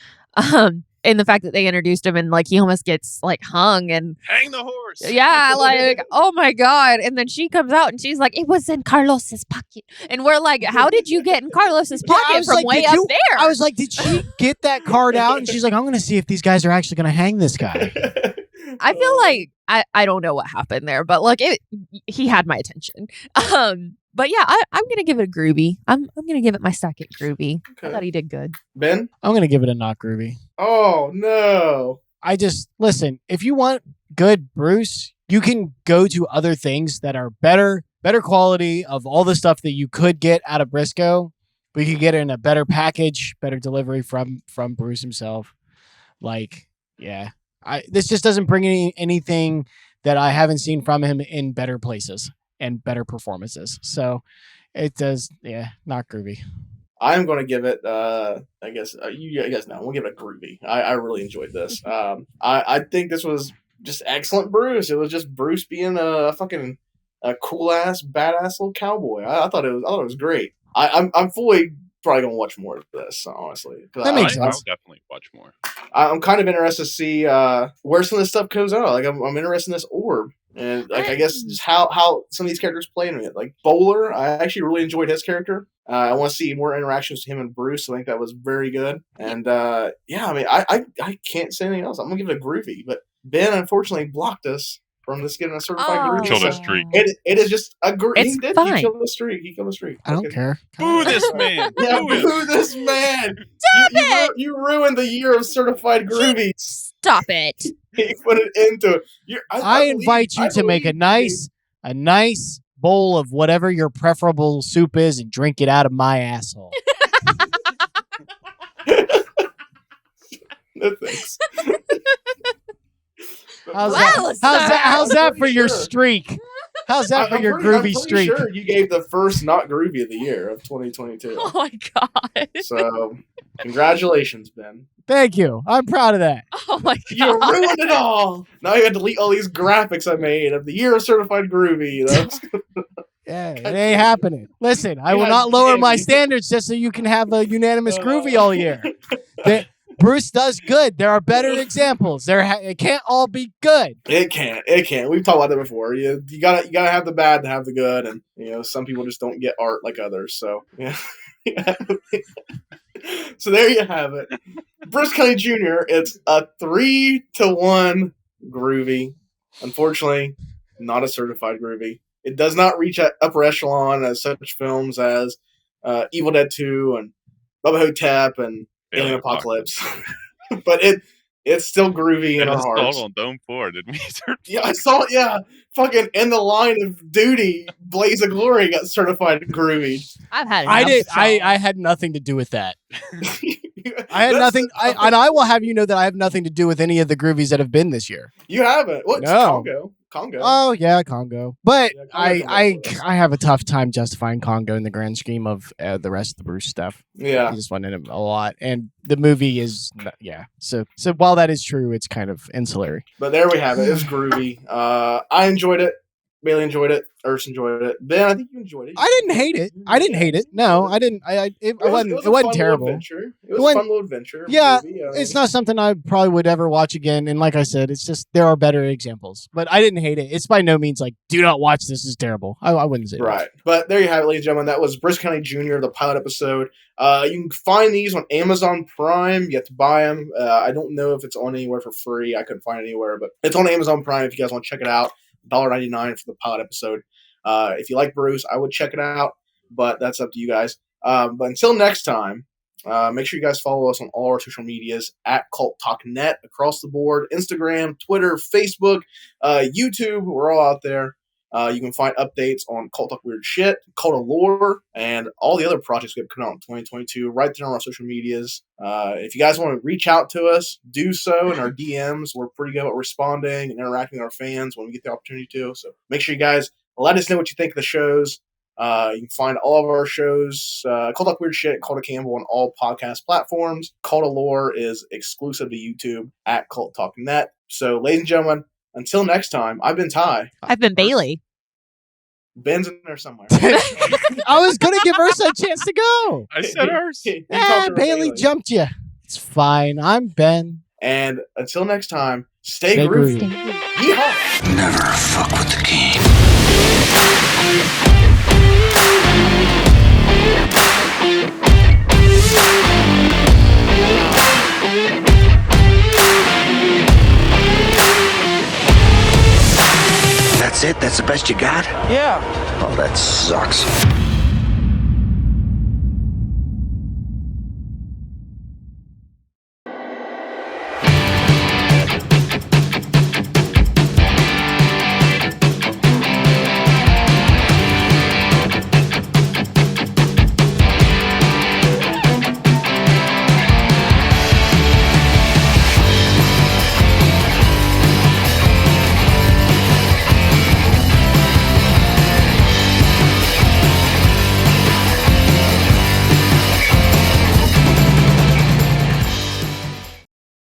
In the fact that they introduced him and like he almost gets like hung and hang the horse. Yeah, like oh my god! And then she comes out and she's like, "It was in Carlos's pocket," and we're like, "How did you get in Carlos's pocket from way up there?" I was like, "Did she get that card out?" And she's like, "I'm gonna see if these guys are actually gonna hang this guy." I feel like I don't know what happened there, but like he had my attention. But yeah, I'm gonna give it a Groovy. I'm gonna give it my second Groovy. Okay. I thought he did good. Ben, I'm gonna give it a not Groovy. Oh no! Listen. If you want good Bruce, you can go to other things that are better quality of all the stuff that you could get out of Briscoe. We could get it in a better package, better delivery from Bruce himself. Like, yeah. This just doesn't bring anything that I haven't seen from him in better places and better performances. So it does, not Groovy. I'm going to give it, I guess, you guys know, we'll give it a Groovy. I really enjoyed this. I think this was just excellent Bruce. It was just Bruce being a fucking cool-ass, badass little cowboy. I thought it was great. I'm fully probably gonna watch more of this, honestly. That makes sense. I'll definitely watch more. I'm kind of interested to see where some of this stuff goes out. Like I'm interested in this orb, and like I guess just how some of these characters play in it. Like Bowler, I actually really enjoyed his character. I want to see more interactions with him and Bruce. I think that was very good. And I mean, I can't say anything else. I'm gonna give it a Groovy, but Ben unfortunately blocked us from this getting a certified Groovy. Killed a streak. It is just a Groovy. It's fine. He killed the streak. I don't care. Boo this man. Yeah, boo this man. Stop it. You ruined the year of certified Groovies. Stop it. He put it into it. I invite you to make a nice bowl of whatever your preferable soup is and drink it out of my asshole. No thanks. How's that for your streak? How's that for your Groovy streak? I'm pretty sure you gave the first not Groovy of the year of 2022. Oh my god. So, congratulations, Ben. Thank you. I'm proud of that. Oh my god. You ruined it all. Now you got to delete all these graphics I made of the year of certified Groovy. Yeah, it ain't happening. Listen, I will not lower my standards just so you can have a unanimous Groovy all year. Bruce does good. There are better examples. It can't all be good. It can't. We've talked about that before. You gotta have the bad to have the good, and some people just don't get art like others. So yeah. So there you have it. Briscoe County Jr. It's a 3-1 Groovy. Unfortunately, not a certified Groovy. It does not reach at upper echelon as such films as Evil Dead 2 and Bubba Hotep and Alien Apocalypse. But it's still Groovy in our hearts. On Dome 4, did we? Yeah, I saw it. Yeah, fucking In the Line of Duty, Blaze of Glory got certified Groovy. I've had. I had nothing to do with that. I had nothing. I will have you know that I have nothing to do with any of the Groovies that have been this year. You haven't? What? No. Congo. Oh yeah, Congo. But Yeah, I have a tough time justifying Congo in the grand scheme of the rest of the Bruce stuff. Yeah. He just went in it a lot, and the movie is So while that is true, it's kind of ancillary. But there we have it. It's Groovy. I enjoyed it. Bailey enjoyed it. Urs enjoyed it. Ben, I think you enjoyed it. I didn't hate it. No, I didn't. It wasn't terrible. It was a fun little adventure. Yeah, Movie. it's not something I probably would ever watch again. And like I said, it's just there are better examples. But I didn't hate it. It's by no means like, do not watch this. Is terrible. I wouldn't say right. But there you have it, ladies and gentlemen. That was Briscoe County Jr., the pilot episode. You can find these on Amazon Prime. You have to buy them. I don't know if it's on anywhere for free. I couldn't find it anywhere, but it's on Amazon Prime if you guys want to check it out. $1.99 for the pilot episode. If you like Bruce, I would check it out, but that's up to you guys. But until next time, make sure you guys follow us on all our social medias at Cult Talk Net across the board. Instagram, Twitter, Facebook, YouTube. We're all out there. You can find updates on Cult Talk Weird Shit, Cult of Lore, and all the other projects we have coming out in 2022 right there on our social medias. If you guys want to reach out to us, do so in our DMs. We're pretty good at responding and interacting with our fans when we get the opportunity to. So make sure you guys let us know what you think of the shows. You can find all of our shows, Cult Talk Weird Shit, Cult of Campbell, on all podcast platforms. Cult of Lore is exclusive to YouTube at Cult Talk Net. So, ladies and gentlemen, until next time, I've been Ty. I've been Bailey. Ben's in there somewhere. I was going to give Ursa a chance to go. I said Urs. Bailey jumped you. It's fine. I'm Ben. And until next time, stay Stay groovy. groovy. Yeehaw! Never fuck with the king. That's it? That's the best you got? Yeah. Oh, that sucks.